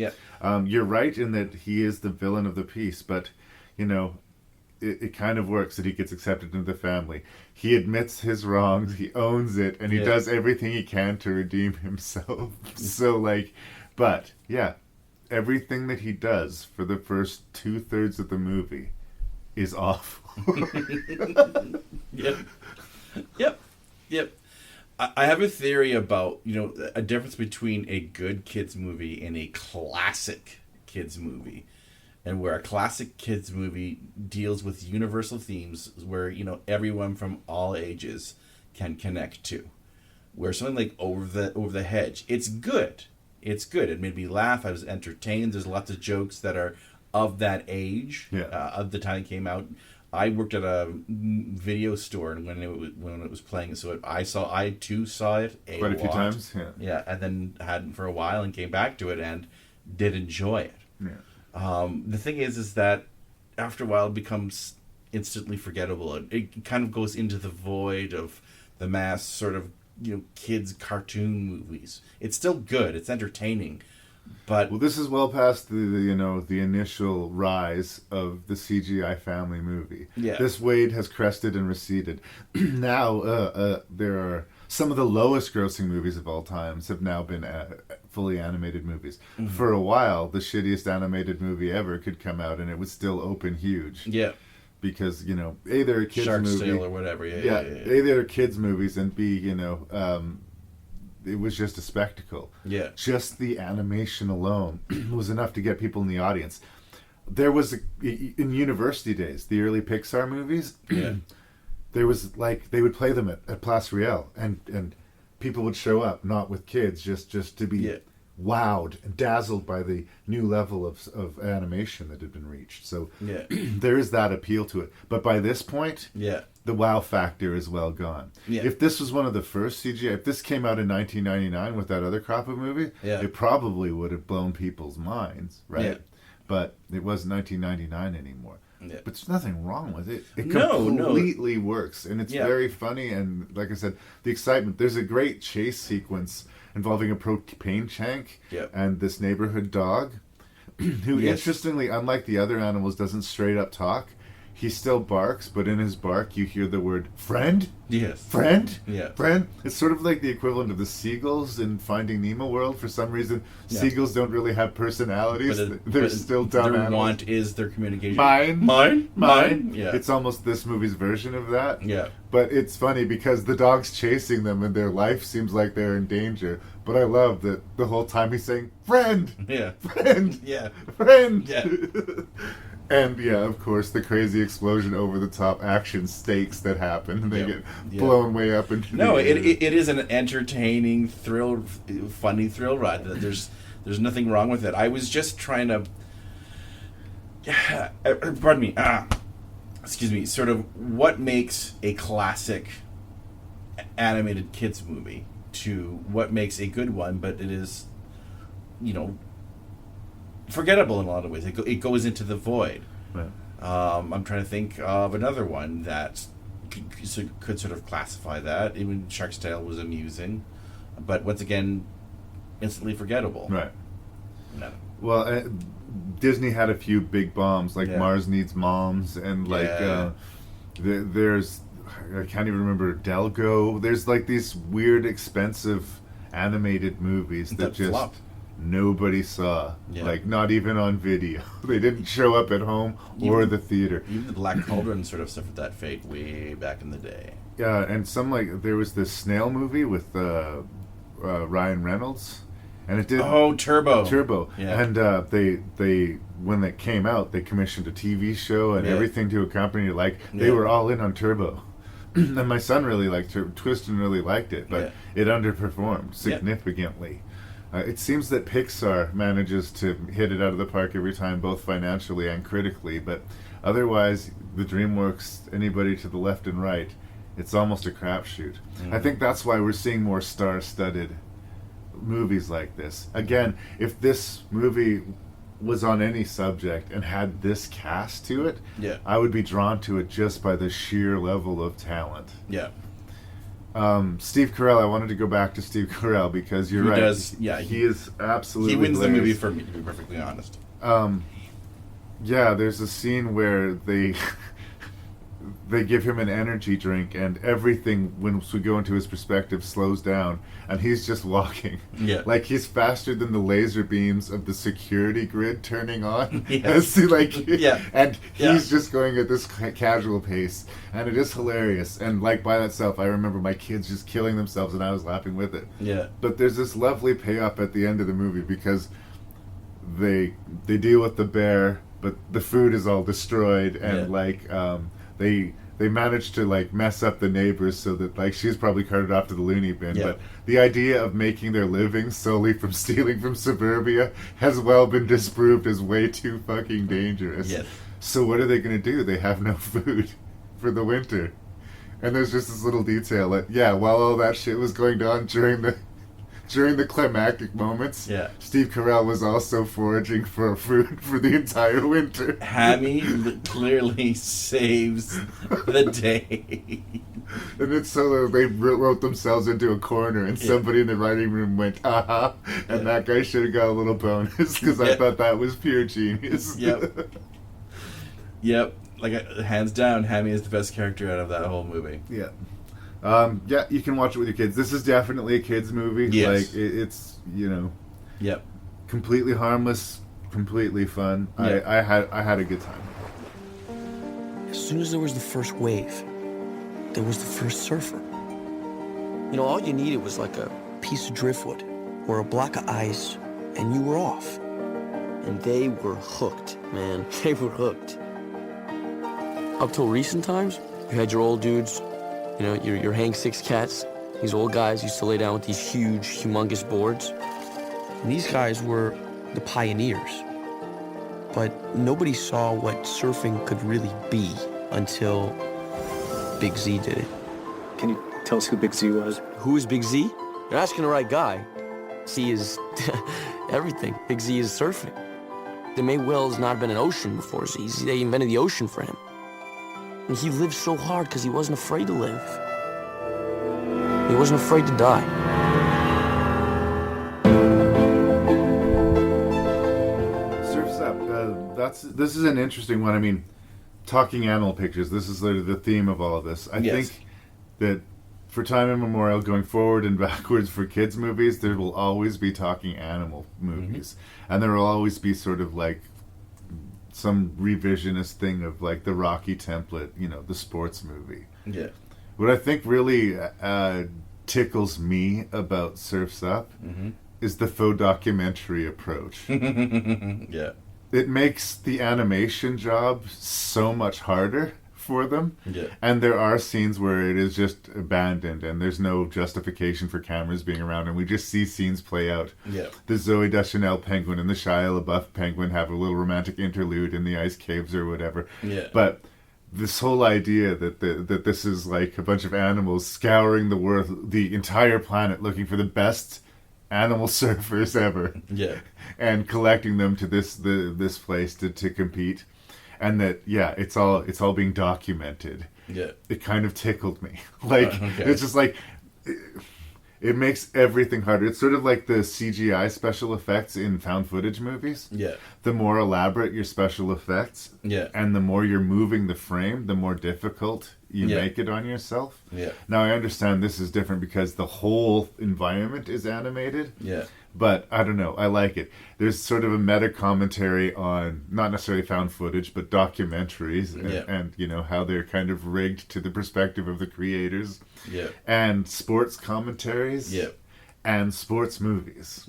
You're right in that he is the villain of the piece, but, you know, it kind of works that he gets accepted into the family. He admits his wrongs, he owns it, and he does everything he can to redeem himself. So, like, but, everything that he does for the first 2/3 of the movie is awful. Yep. I have a theory about, you know, a difference between a good kids movie and a classic kids movie. And where a classic kids movie deals with universal themes where, you know, everyone from all ages can connect to. Where something like Over the Hedge, it's good. It made me laugh. I was entertained. There's lots of jokes that are of that age, of the time it came out. I worked at a video store when it was playing, so I too saw it quite a few times. And then hadn't for a while and came back to it and did enjoy it. The thing is that after a while it becomes instantly forgettable. It kind of goes into the void of the mass sort of, you know, kids cartoon movies. It's still good. It's entertaining. But well, this is well past the initial rise of the CGI family movie. This wave has crested and receded. Now there are some of the lowest grossing movies of all times have now been fully animated movies. For a while, the shittiest animated movie ever could come out and it would still open huge. Because, you know, A, they're kids Shark's movie. Tale or whatever. A, they're kids movies, and B, you know, it was just a spectacle. Just the animation alone was enough to get people in the audience. There was, in university days, the early Pixar movies, there was, like, they would play them at Place Real, and people would show up, not with kids, just to be wowed and dazzled by the new level of animation that had been reached. So there is that appeal to it. But by this point, the wow factor is well gone. If this was one of the first CGI, if this came out in 1999 with that other crop of movie, it probably would have blown people's minds, right? But it wasn't 1999 anymore. But there's nothing wrong with it. It completely works, and it's very funny. And like I said, the excitement. There's a great chase sequence involving a propane tank and this neighborhood dog, who interestingly, unlike the other animals, doesn't straight up talk. He still barks, but in his bark you hear the word friend. Friend. Friend. It's sort of like the equivalent of the seagulls in Finding Nemo world. For some reason, seagulls don't really have personalities. They're still dumb their animals. want is their communication. Mine. It's almost this movie's version of that. But it's funny because the dog's chasing them and their life seems like they're in danger. But I love that the whole time he's saying, friend! Friend! Friend! And, of course, the crazy explosion over-the-top action stakes that happen. And they get blown way up into the air. It is an entertaining, funny thrill ride. There's nothing wrong with it. I was just trying to... Pardon me. sort of what makes a classic animated kids movie to what makes a good one, but it is, forgettable in a lot of ways. It goes into the void. Right. I'm trying to think of another one that could sort of classify that. Even Shark's Tale was amusing, but once again, instantly forgettable. Right. No. Well, Disney had a few big bombs, like Mars Needs Moms, and there's, I can't even remember, Delgo. There's like these weird, expensive animated movies that just flopped. Nobody saw. Yeah. Like, not even on video. They didn't show up at home or the theater. Even the Black Cauldron sort of suffered that fate way back in the day. Yeah, and there was this snail movie with Ryan Reynolds. And it did. Oh, Turbo. Yeah. And they when it came out, they commissioned a TV show and everything to accompany it. They were all in on Turbo. And my son really liked it. Twiston really liked it, but it underperformed significantly. It seems that Pixar manages to hit it out of the park every time, both financially and critically. But otherwise, the DreamWorks, anybody to the left and right, it's almost a crapshoot. I think that's why we're seeing more star-studded movies like this. Again, if this movie was on any subject and had this cast to it, I would be drawn to it just by the sheer level of talent. Yeah. Steve Carell, I wanted to go back to Steve Carell because you're right. He is absolutely He wins hilarious. the movie for me, to be perfectly honest. There's a scene where they give him an energy drink, and everything, once we go into his perspective, slows down, and he's just walking. Yeah. Like, he's faster than the laser beams of the security grid turning on. Yes. And he's just going at this casual pace, and it is hilarious. And, like, by itself, I remember my kids just killing themselves, and I was laughing with it. Yeah. But there's this lovely payoff at the end of the movie, because they deal with the bear, but the food is all destroyed, and they managed to mess up the neighbors so that she's probably carted off to the loony bin. Yeah. But the idea of making their living solely from stealing from suburbia has well been disproved as way too fucking dangerous. Yes. So what are they going to do? They have no food for the winter. And there's just this little detail that, while all that shit was going on during the climactic moments, Steve Carell was also foraging for food for the entire winter. Hammy clearly saves the day. And it's so they wrote themselves into a corner, and somebody in the writing room went, aha, and that guy should have got a little bonus, because I thought that was pure genius. Yep. Hands down, Hammy is the best character out of that whole movie. Yeah. You can watch it with your kids. This is definitely a kids movie. Yes. It's Yep. completely harmless, completely fun. Yep. I had a good time. As soon as there was the first wave, there was the first surfer. All you needed was like a piece of driftwood or a block of ice, and you were off. And they were hooked, man. They were hooked. Up till recent times, you had your old dudes, your Hang Six Cats. These old guys used to lay down with these huge, humongous boards. And these guys were the pioneers. But nobody saw what surfing could really be until Big Z did it. Can you tell us who Big Z was? Who is Big Z? You're asking the right guy. Z is everything. Big Z is surfing. There may well has not been an ocean before Z. They invented the ocean for him. And he lived so hard because he wasn't afraid to live. He wasn't afraid to die. Surf's Up. This is an interesting one. I mean, talking animal pictures. This is the theme of all of this. I think that for time immemorial, going forward and backwards for kids' movies, there will always be talking animal movies, and there will always be sort of some revisionist thing of the Rocky template, the sports movie. Yeah. What I think really tickles me about Surf's Up is the faux documentary approach. Yeah. It makes the animation job so much harder for them. Yeah. And there are scenes where it is just abandoned and there's no justification for cameras being around, and we just see scenes play out. Yeah. The Zooey Deschanel penguin and the Shia LaBeouf penguin have a little romantic interlude in the ice caves or whatever. Yeah. But this whole idea that this is like a bunch of animals scouring the entire planet looking for the best animal surfers ever, and collecting them to this place to compete, and that it's all being documented. It kind of tickled me. It's just like it makes everything harder. It's sort of like the CGI special effects in found footage movies. The more elaborate your special effects, and the more you're moving the frame, the more difficult you make it on yourself. Now I understand this is different because the whole environment is animated. But I don't know, I like it. There's sort of a meta commentary on not necessarily found footage, but documentaries and you know how they're kind of rigged to the perspective of the creators. And sports commentaries. And sports movies.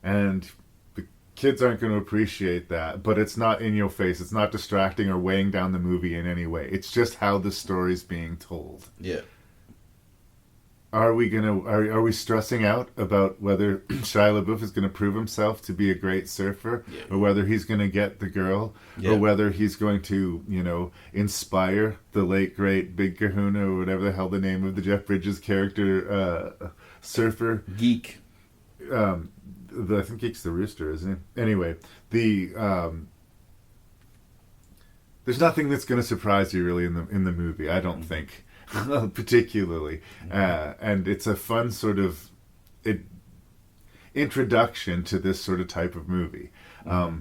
And the kids aren't going to appreciate that, but it's not in your face. It's not distracting or weighing down the movie in any way. It's just how the story's being told. Are we stressing out about whether Shia LaBeouf is going to prove himself to be a great surfer, or whether he's going to get the girl, or whether he's going to, you know, inspire the late great Big Kahuna, or whatever the hell the name of the Jeff Bridges character, surfer Geek. I think Geek's the rooster, isn't he? Anyway, there's nothing that's going to surprise you really in the movie, I don't think. Particularly, and it's a fun sort of introduction to this sort of type of movie. I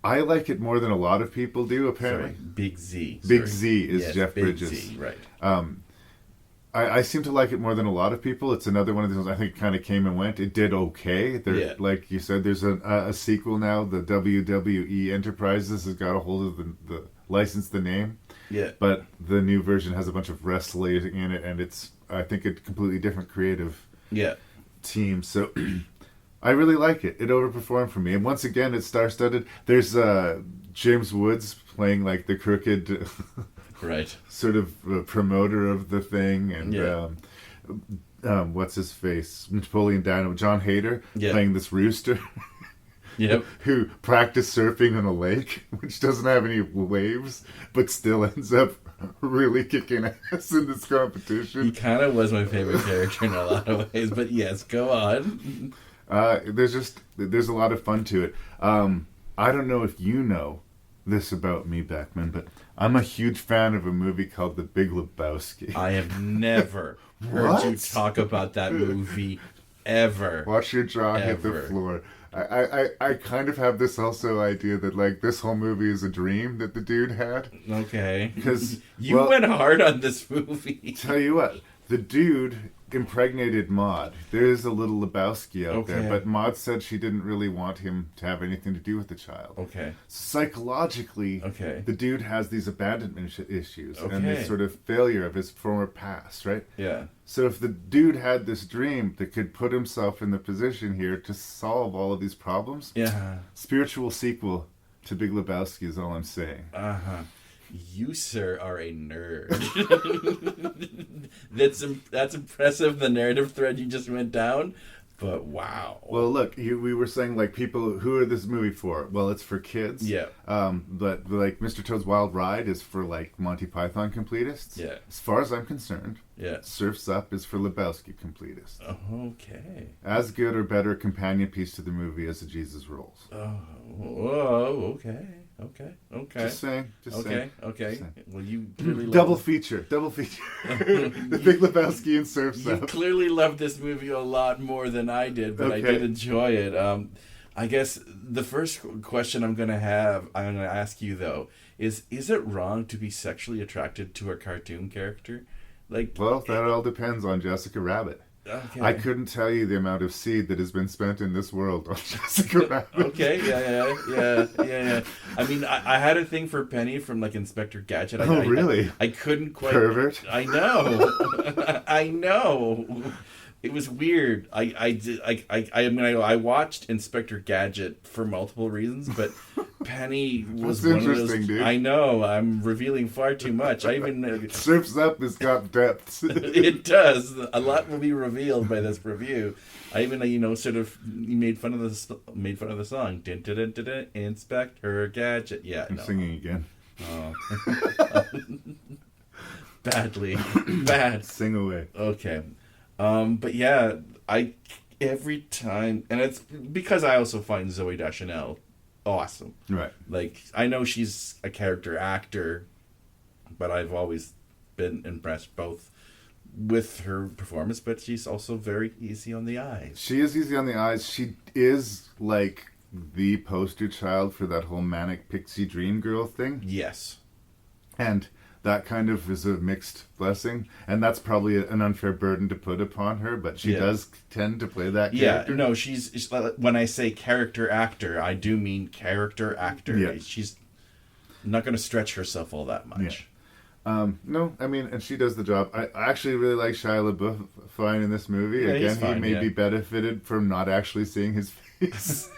like it more than a lot of people do, apparently. Big Z. Big Z is Jeff Bridges. Big Z, right. I seem to like it more than a lot of people. It's another one of those, I think, kind of came and went. It did okay. Like you said, there's a sequel now. The WWE Enterprises has got a hold of the license the name. But the new version has a bunch of wrestling in it, and it's, I think, a completely different creative team. So I really like it. It overperformed for me. And once again, it's star-studded. There's James Woods playing like the crooked sort of promoter of the thing. And what's his face? Napoleon Dynamite. John Hader playing this rooster. Who practiced surfing on a lake, which doesn't have any waves, but still ends up really kicking ass in this competition. He kind of was my favorite character in a lot of ways, but yes, go on. There's a lot of fun to it. I don't know if you know this about me, Beckmann, but I'm a huge fan of a movie called The Big Lebowski. I have never heard you talk about that movie ever. Watch your jaw hit the floor. I kind of have this also idea that like this whole movie is a dream that the dude had. Okay. Because you went hard on this movie. Tell you what, the dude impregnated Maude. There is a little Lebowski out there, but Maude said she didn't really want him to have anything to do with the child. Psychologically, the dude has these abandonment issues and this sort of failure of his former past, right? So if the dude had this dream that could put himself in the position here to solve all of these problems, spiritual sequel to Big Lebowski is all I'm saying. You, sir, are a nerd. That's impressive, the narrative thread you just went down, but wow. Well, look, we were saying, like, people, who are this movie for? Well, it's for kids. But, like, Mr. Toad's Wild Ride is for, like, Monty Python completists. As far as I'm concerned, Surf's Up is for Lebowski completists. As good or better companion piece to the movie as the Jesus Rolls. Okay. Just saying. Okay. Well, you clearly double feature. The Big Lebowski and Surf's Up. You clearly loved this movie a lot more than I did, but I did enjoy it. I guess the first question I'm going to ask you though is it wrong to be sexually attracted to a cartoon character? Well, that all depends on Jessica Rabbit. I couldn't tell you the amount of seed that has been spent in this world on Jessica Rabbit. Yeah. I mean, I had a thing for Penny from like Inspector Gadget. Really? I couldn't quite. Pervert. I know. I know. It was weird. I watched Inspector Gadget for multiple reasons, but Penny was That's one of those. Dude. I know. I'm revealing far too much. I even Surf's Up has got depth. It does. A lot will be revealed by this review. I even sort of made fun of the song. Dun, dun, dun, dun, dun, Inspector Gadget. Yeah, I'm singing again. Oh. Badly. Bad. Sing away. Okay. But yeah, every time, and it's because I also find Zooey Deschanel awesome. Right. Like, I know she's a character actor, but I've always been impressed both with her performance, but she's also very easy on the eyes. She is easy on the eyes. She is like the poster child for that whole manic pixie dream girl thing. Yes. And that kind of is a mixed blessing, and that's probably an unfair burden to put upon her, but she does tend to play that character. Yeah, no, she's when I say character actor, I do mean character actor. Yeah. She's not going to stretch herself all that much. Yeah. No, I mean, and she does the job. I actually really like Shia LaBeouf fine in this movie. Yeah, Again, he's fine, he may be benefited from not actually seeing his face.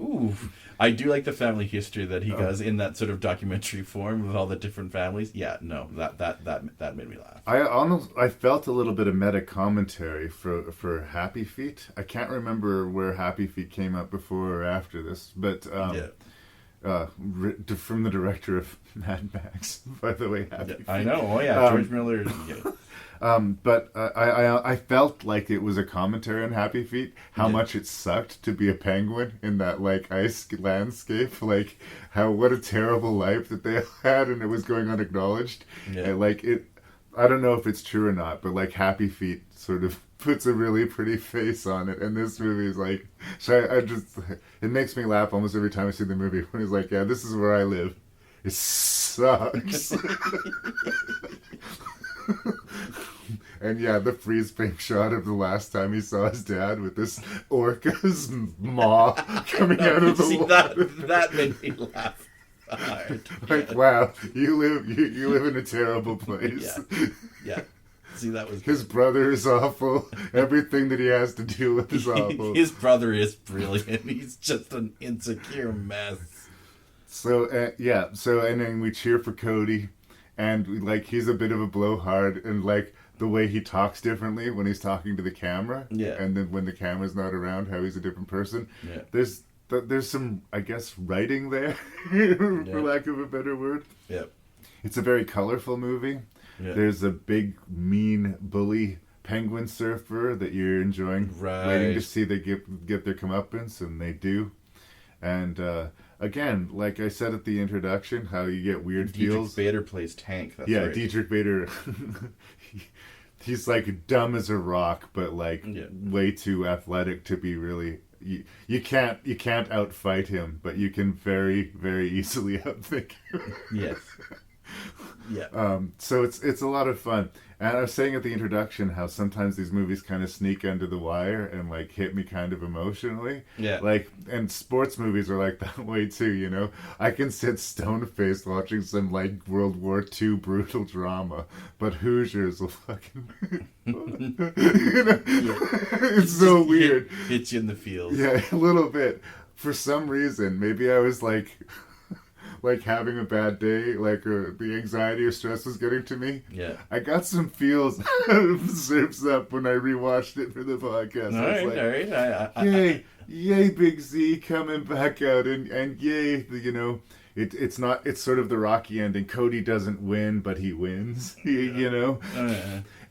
Ooh, I do like the family history that he does in that sort of documentary form with all the different families. Yeah, no, that made me laugh. I felt a little bit of meta commentary for Happy Feet. I can't remember where Happy Feet came up before or after this, but from the director of Mad Max, by the way. Happy Feet. I know. Oh yeah, George Miller. But I felt like it was a commentary on Happy Feet, how much it sucked to be a penguin in that like ice landscape, like what a terrible life that they had, and it was going unacknowledged. Yeah. And like it, I don't know if it's true or not, but like Happy Feet sort of puts a really pretty face on it, and this movie is like, it makes me laugh almost every time I see the movie when he's like, yeah, this is where I live. It sucks. And yeah, the freeze frame shot of the last time he saw his dad with this orca's maw coming out of the water. That made me laugh hard. Like, wow, you live in a terrible place. Yeah. See, that was his brother is awful. Everything that he has to deal with is awful. His brother is brilliant. He's just an insecure mess. So and then we cheer for Cody, and like he's a bit of a blowhard, and like the way he talks differently when he's talking to the camera, and then when the camera's not around, how he's a different person. Yeah. There's some, I guess, writing there, for lack of a better word. Yeah. It's a very colorful movie. Yeah. There's a big, mean, bully penguin surfer that you're enjoying, waiting to see they get their comeuppance, and they do. And again, like I said at the introduction, how you get weird feels. Dietrich Bader plays Tank. That's right. Dietrich Bader. He's like dumb as a rock, but like way too athletic to be really. You can't outfight him, but you can very, very easily outthink him. Yes. Yeah. So it's a lot of fun. And I was saying at the introduction how sometimes these movies kind of sneak under the wire and like hit me kind of emotionally. Yeah. Like, and sports movies are like that way too, you know? I can sit stone-faced watching some like World War II brutal drama, but Hoosiers will fucking... It's so weird. Hits you in the feels. Yeah, a little bit. For some reason, maybe I was like having a bad day, like the anxiety or stress was getting to me. Yeah. I got some feels out of Surf's Up when I rewatched it for the podcast. All right. Yay, Big Z coming back out, and yay, it's sort of the Rocky ending. Cody doesn't win, but he wins, you know?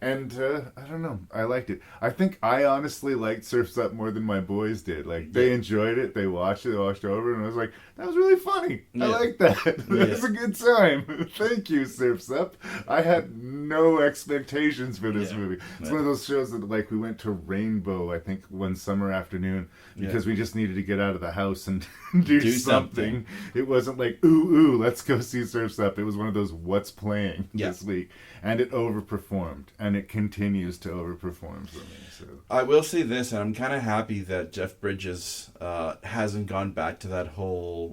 And I don't know. I liked it. I think I honestly liked Surf's Up more than my boys did. Like, they enjoyed it. They watched over, and I was like, that was really funny. I like that. That was a good time. Thank you, Surf's Up. I had no expectations for this movie. It's one of those shows that, like, we went to Rainbow, I think, one summer afternoon because we just needed to get out of the house and do something. It wasn't like, ooh, let's go see Surf's Up. It was one of those what's playing this week. And it overperformed. And it continues to overperform for me. So I will say this, and I'm kind of happy that Jeff Bridges hasn't gone back to that whole,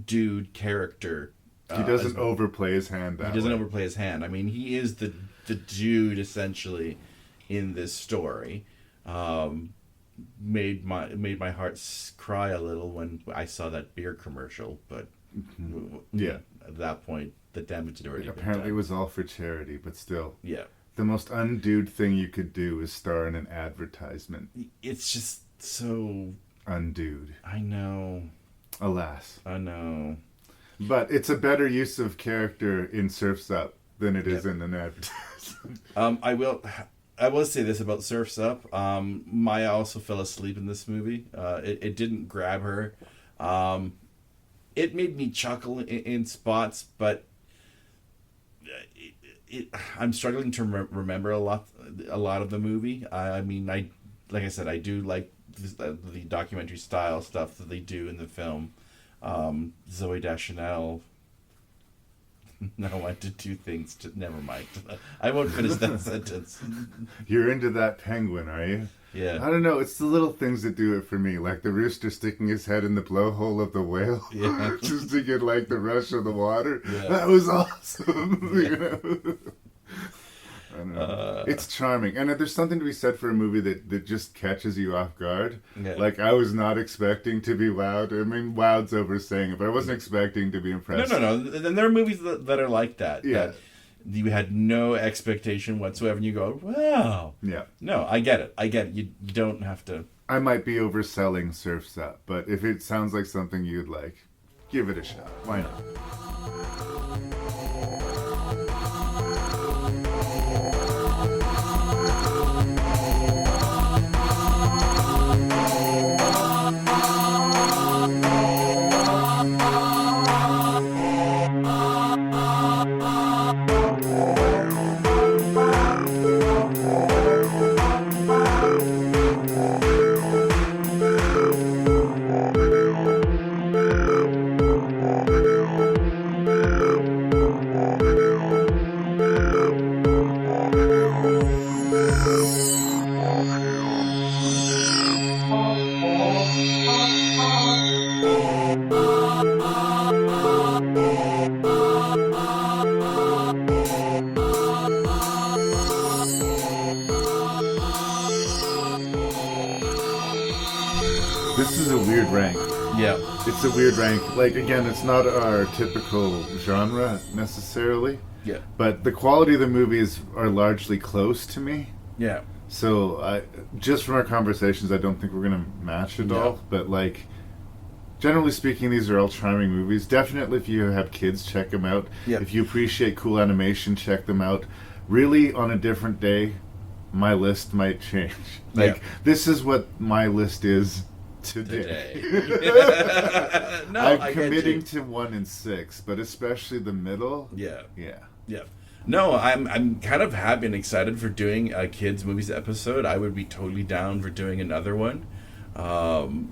dude character. He doesn't overplay his hand that He doesn't way. overplay his hand. I mean, he is the dude, essentially, in this story. Made my heart cry a little when I saw that beer commercial, but at that point, the damage had already been apparently done. it was all for charity, but still. Yeah. The most undude thing you could do is star in an advertisement. It's just so... undude. I know. Alas. I know. But it's a better use of character in Surf's Up than it is in an advertisement. I will say this about Surf's Up. Maya also fell asleep in this movie. It didn't grab her. It made me chuckle in spots, but I'm struggling to remember a lot of the movie. I mean, like I said, I do like the documentary style stuff that they do in the film. Zooey Deschanel. No, I did two things. Never mind. I won't finish that sentence. You're into that penguin, are you? Yeah. I don't know. It's the little things that do it for me, like the rooster sticking his head in the blowhole of the whale, just to get like the rush of the water. Yeah. That was awesome. You know? I don't know. It's charming, and there's something to be said for a movie that just catches you off guard. Yeah. Like, I was not expecting to be wowed. I mean, wowed's oversaying it, but I wasn't expecting to be impressed. No. And there are movies that are like that. Yeah. That you had no expectation whatsoever, and you go, wow. Yeah. No, I get it. You don't have to. I might be overselling Surf's Up, but if it sounds like something you'd like, give it a shot. Why not? It's a weird rank. Like, again, it's not our typical genre necessarily. Yeah. But the quality of the movies are largely close to me. Yeah. So, just from our conversations, I don't think we're going to match it all. But, like, generally speaking, these are all charming movies. Definitely, if you have kids, check them out. Yeah. If you appreciate cool animation, check them out. Really, on a different day, my list might change. Like, this is what my list is today. No, I'm committing to 1 and 6, but especially the middle. Yeah. No, I'm kind of happy and excited for doing a kids movies episode. I would be totally down for doing another one. I mean,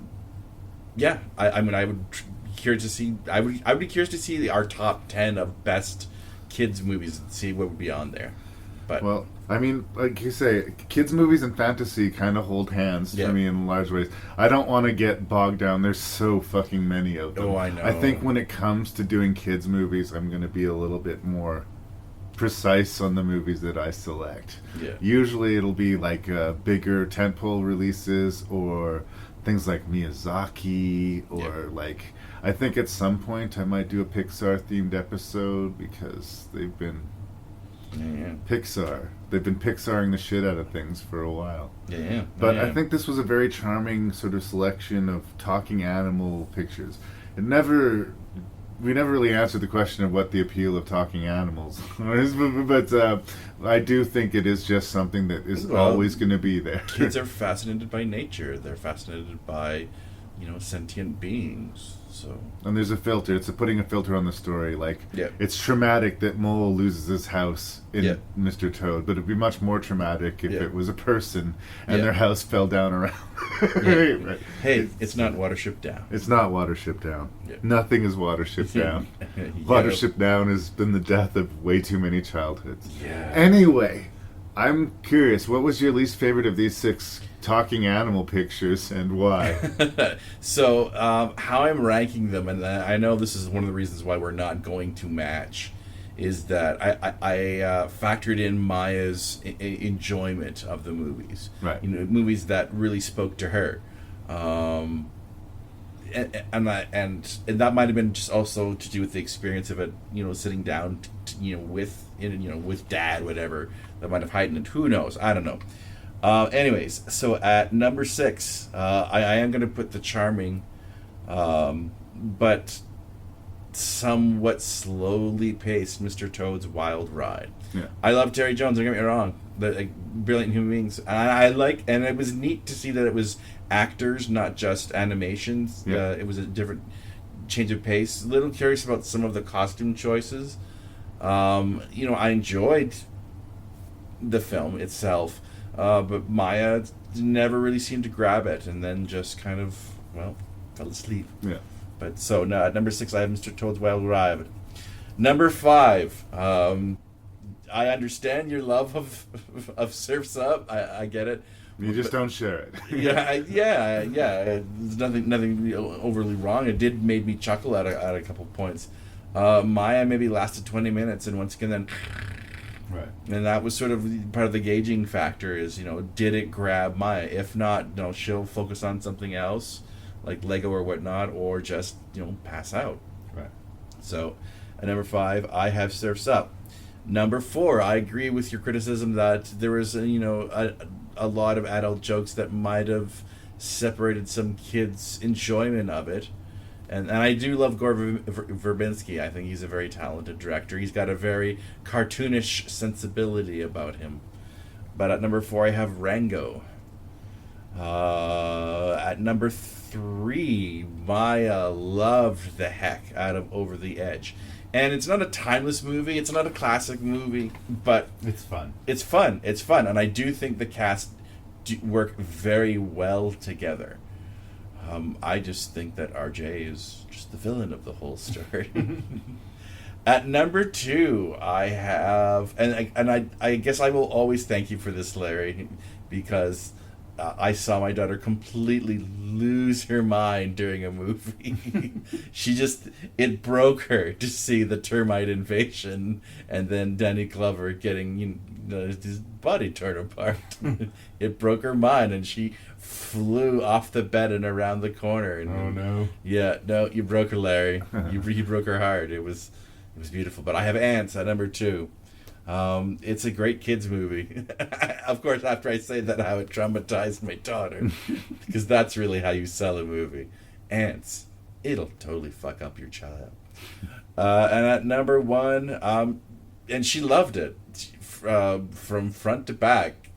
I would be curious to see. I would be curious to see our top 10 of best kids movies and see what would be on there. But well, I mean, like you say, kids movies and fantasy kind of hold hands for me in large ways. I don't want to get bogged down. There's so fucking many of them. Oh, I know. I think when it comes to doing kids movies, I'm going to be a little bit more precise on the movies that I select. Yeah. Usually it'll be like bigger tentpole releases or things like Miyazaki or like, I think at some point I might do a Pixar themed episode because they've been Pixar. They've been Pixaring the shit out of things for a while. But I think this was a very charming sort of selection of talking animal pictures. We never really answered the question of what the appeal of talking animals is, but I do think it is just something that is always going to be there. Kids are fascinated by nature. They're fascinated by, sentient beings. So. And there's a filter. It's putting a filter on the story. Like, it's traumatic that Mole loses his house in Mr. Toad, but it'd be much more traumatic if it was a person and their house fell down around. Right. Hey, it's not Watership Down. It's not Watership Down. Nothing is Watership Down. Watership Down has been the death of way too many childhoods. Anyway, I'm curious, what was your least favorite of these 6 talking animal pictures and why? So, how I'm ranking them, and I know this is one of the reasons why we're not going to match, is that I factored in Maya's enjoyment of the movies. Right. Movies that really spoke to her. And that might have been just also to do with the experience of it, sitting down, with Dad, whatever, that might have heightened it. Who knows? I don't know. Anyways, so at number 6, I am going to put the charming, but somewhat slowly paced Mr. Toad's Wild Ride. Yeah. I love Terry Jones, don't get me wrong. Brilliant human beings. And it was neat to see that it was actors, not just animations. Yeah. It was a different change of pace. A little curious about some of the costume choices. I enjoyed the film itself, but Maya never really seemed to grab it, and then just kind of, fell asleep. Yeah. But so, no, at number 6, I have Mr. Toad's Wild Ride. Number 5, I understand your love of Surf's Up. I get it. You just don't share it. yeah. There's nothing overly wrong. It did made me chuckle at a couple points. Maya maybe lasted 20 minutes, and once again, then. Right. And that was sort of part of the gauging factor is, did it grab Maya? If not, she'll focus on something else, like Lego or whatnot, or just, pass out. Right. So, at number 5, I have Surf's Up. Number 4, I agree with your criticism that there was, a lot of adult jokes that might have separated some kids' enjoyment of it. And I do love Gore Verbinski. I think he's a very talented director. He's got a very cartoonish sensibility about him. But at number 4, I have Rango. At number 3, Maya loved the heck out of Over the Edge. And it's not a timeless movie. It's not a classic movie, but it's fun. It's fun. It's fun. And I do think the cast work very well together. I just think that RJ is just the villain of the whole story. At number 2, I have, and I guess I will always thank you for this, Larry, because I saw my daughter completely lose her mind during a movie. It broke her to see the termite invasion and then Danny Glover getting his body torn apart. It broke her mind, and she flew off the bed and around the corner. And, oh no! Yeah, no, you broke her, Larry. You broke her heart. It was beautiful. But I have ANTZ at number 2. It's a great kids movie. Of course, after I say that, how it traumatized my daughter, because that's really how you sell a movie. ANTZ, it'll totally fuck up your child. And at number 1, and she loved it from front to back.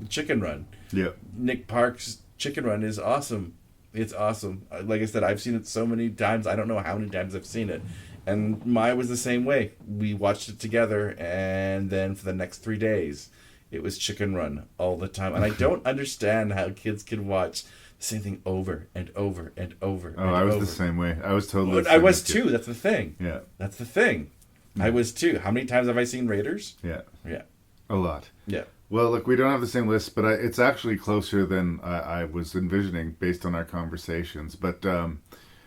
Chicken Run. Yeah. Nick Park's Chicken Run is awesome. It's awesome. Like I said, I've seen it so many times. I don't know how many times I've seen it. And Maya was the same way. We watched it together, and then for the next 3 days, it was Chicken Run all the time. And I don't understand how kids can watch the same thing over and over and over. Oh, I was the same way. I was totally. I was too. That's the thing. Yeah. That's the thing. I was too. How many times have I seen Raiders? Yeah. Yeah. A lot. Yeah. Well, look, we don't have the same list, but it's actually closer than I was envisioning based on our conversations. But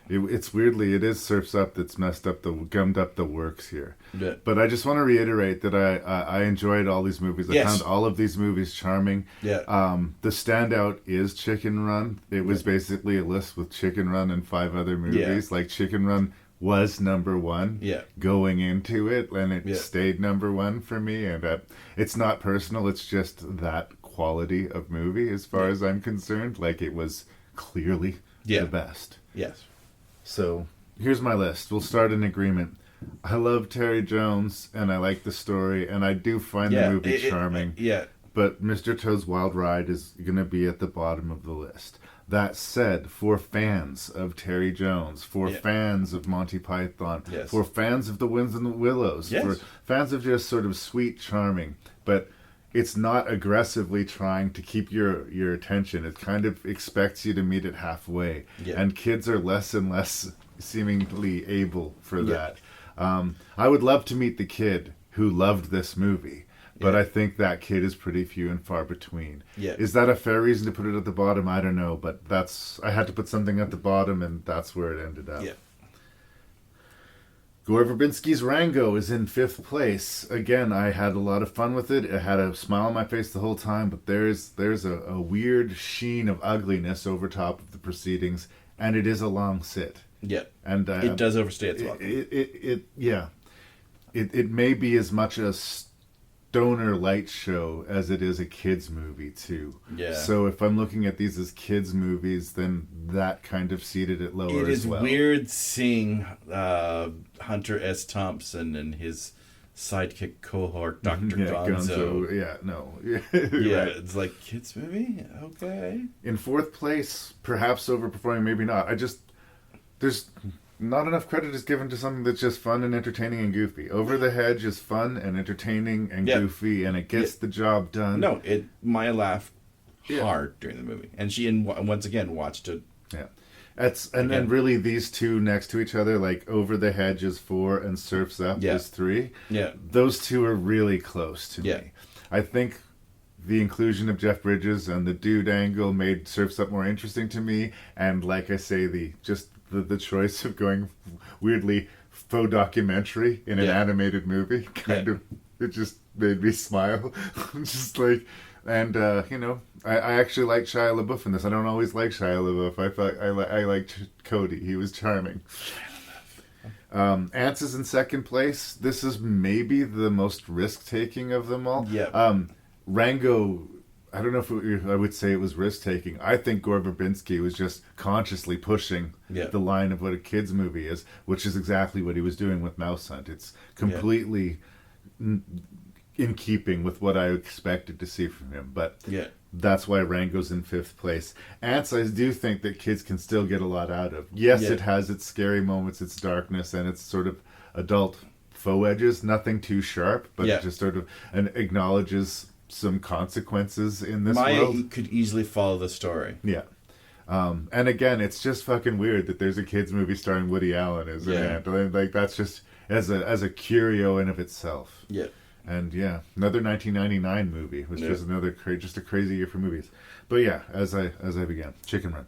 it's weirdly, it is Surf's Up that's gummed up the works here. Yeah. But I just want to reiterate that I enjoyed all these movies. I found all of these movies charming. Yeah. The standout is Chicken Run. It was basically a list with Chicken Run and 5 other movies. Like Chicken Run was number 1 going into it, and it stayed number 1 for me. And it's not personal, it's just that quality of movie as far as I'm concerned. Like, it was clearly the best. Yes. So here's my list. We'll start in agreement. I love Terry Jones, and I like the story, and I do find the movie charming. But Mr. Toad's Wild Ride is going to be at the bottom of the list. That said, for fans of Terry Jones, for fans of Monty Python, for fans of The Winds and the Willows, for fans of just sort of sweet charming, but it's not aggressively trying to keep your attention. It kind of expects you to meet it halfway. And kids are less and less seemingly able for that. I would love to meet the kid who loved this movie. But I think that kid is pretty few and far between. Is that a fair reason to put it at the bottom? I don't know, but I had to put something at the bottom, and that's where it ended up. Gore Verbinski's Rango is in 5th place. Again, I had a lot of fun with it. It had a smile on my face the whole time, but there's a weird sheen of ugliness over top of the proceedings, and it is a long sit. And it does overstay its welcome. It may be as much a stoner light show as it is a kids movie too. Yeah. So if I'm looking at these as kids movies, then that kind of seated it lower as well. It is weird seeing Hunter S. Thompson and his sidekick cohort, Dr. Gonzo. Yeah, no. Yeah, Right. it's like, kids movie? Okay. In fourth place, perhaps overperforming, maybe not. There's not enough credit is given to something that's just fun and entertaining and goofy. Over the Hedge is fun and entertaining and goofy, and it gets the job done. No, Maya laughed hard during the movie, and she once again watched it. Yeah, and really these two next to each other, like Over the Hedge is 4 and Surf's Up is 3. Yeah, those two are really close to me. I think the inclusion of Jeff Bridges and the dude angle made Surf's Up more interesting to me, and like I say, the choice of going weirdly faux documentary in an animated movie it just made me smile. Just like, and I actually like Shia LaBeouf in this. I don't always like Shia LaBeouf. I thought I liked Cody. He was charming. ANTZ is in second place. This is maybe the most risk-taking of them all. RANGO, I don't know if I would say it was risk-taking. I think Gore Verbinski was just consciously pushing the line of what a kid's movie is, which is exactly what he was doing with Mouse Hunt. It's completely in keeping with what I expected to see from him. But that's why RANGO's in fifth place. ANTZ, I do think that kids can still get a lot out of. Yes, it has its scary moments, its darkness, and its sort of adult faux edges. Nothing too sharp, but it just sort of acknowledges some consequences in this world. Maya could easily follow the story. Yeah. And again, it's just fucking weird that there's a kids movie starring Woody Allen as an ant. Like, that's just as a curio in of itself. Yeah. And another 1999 movie, which was another just a crazy year for movies. But as I began, Chicken Run,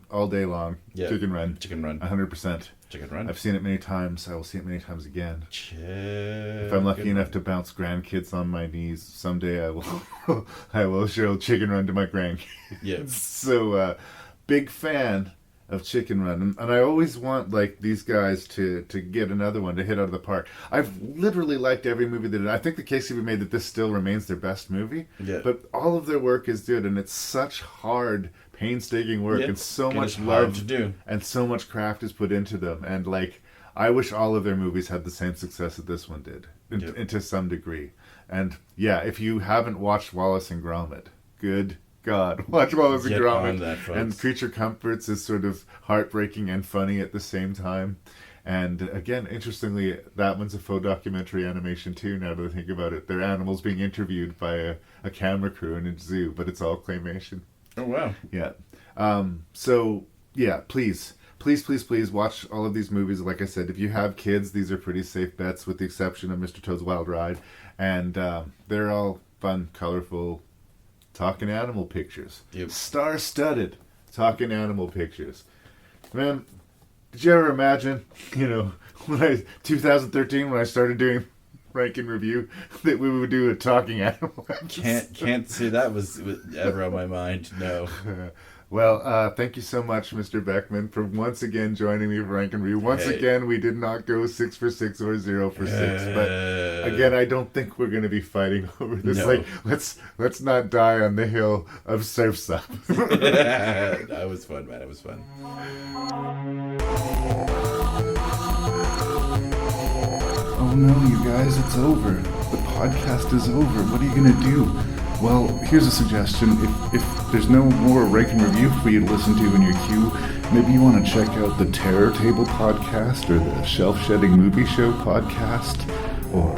all day long. Chicken Run, 100%. Chicken Run. I've seen it many times. I will see it many times again. If I'm lucky enough to bounce grandkids on my knees, someday I will show Chicken Run to my grandkids. Yeah. So, big fan of Chicken Run, and I always want these guys to get another one to hit out of the park. I've literally liked every movie that I think the case can be made that this still remains their best movie. Yeah. But all of their work is good, and it's such hard, painstaking work, and so much hard love to do, and so much craft is put into them. And I wish all of their movies had the same success that this one did, to some degree. And if you haven't watched Wallace and Gromit, good God, watch Wallace and Gromit. And Creature Comforts is sort of heartbreaking and funny at the same time. And again, interestingly, that one's a faux documentary animation too, now that I think about it. They're animals being interviewed by a camera crew in a zoo, but it's all claymation. Oh, wow. Yeah. Please watch all of these movies. Like I said, if you have kids, these are pretty safe bets, with the exception of Mr. Toad's Wild Ride. And they're all fun, colorful, talking animal pictures. Yep. Star-studded talking animal pictures. Man, did you ever imagine, 2013, when I started doing Rank and Review, that we would do a talking animal episode? Can't say that was ever on my mind, no. Well, thank you so much, Mr. Beckmann, for once again joining me for Rank and Review. Once again, we did not go 6 for 6 or 0 for 6, but again, I don't think we're going to be fighting over this. No. Let's not die on the hill of Surf's Up. That was fun, man. It was fun. Oh no, you guys, it's over. The podcast is over. What are you going to do? Well, here's a suggestion. If there's no more Rank and Review for you to listen to in your queue, maybe you want to check out the Terror Table podcast, or the Shelf Shedding Movie Show podcast, or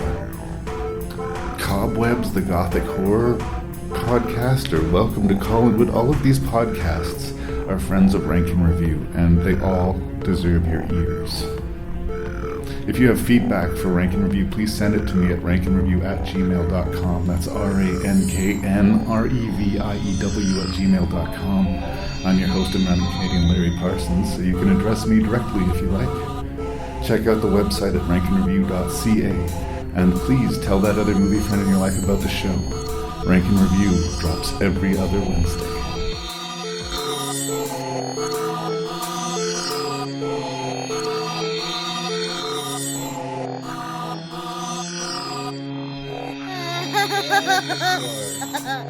Cobwebs, the Gothic Horror podcast, or Welcome to Collinwood. All of these podcasts are friends of Rank and Review, and they all deserve your ears. If you have feedback for Rank and Review, please send it to me at ranknreview@gmail.com. That's ranknreview@gmail.com. I'm your host and random Canadian Larry Parsons, so you can address me directly if you like. Check out the website at ranknreview.ca, and please tell that other movie friend in your life about the show. Rank and Review drops every other Wednesday. Sorry.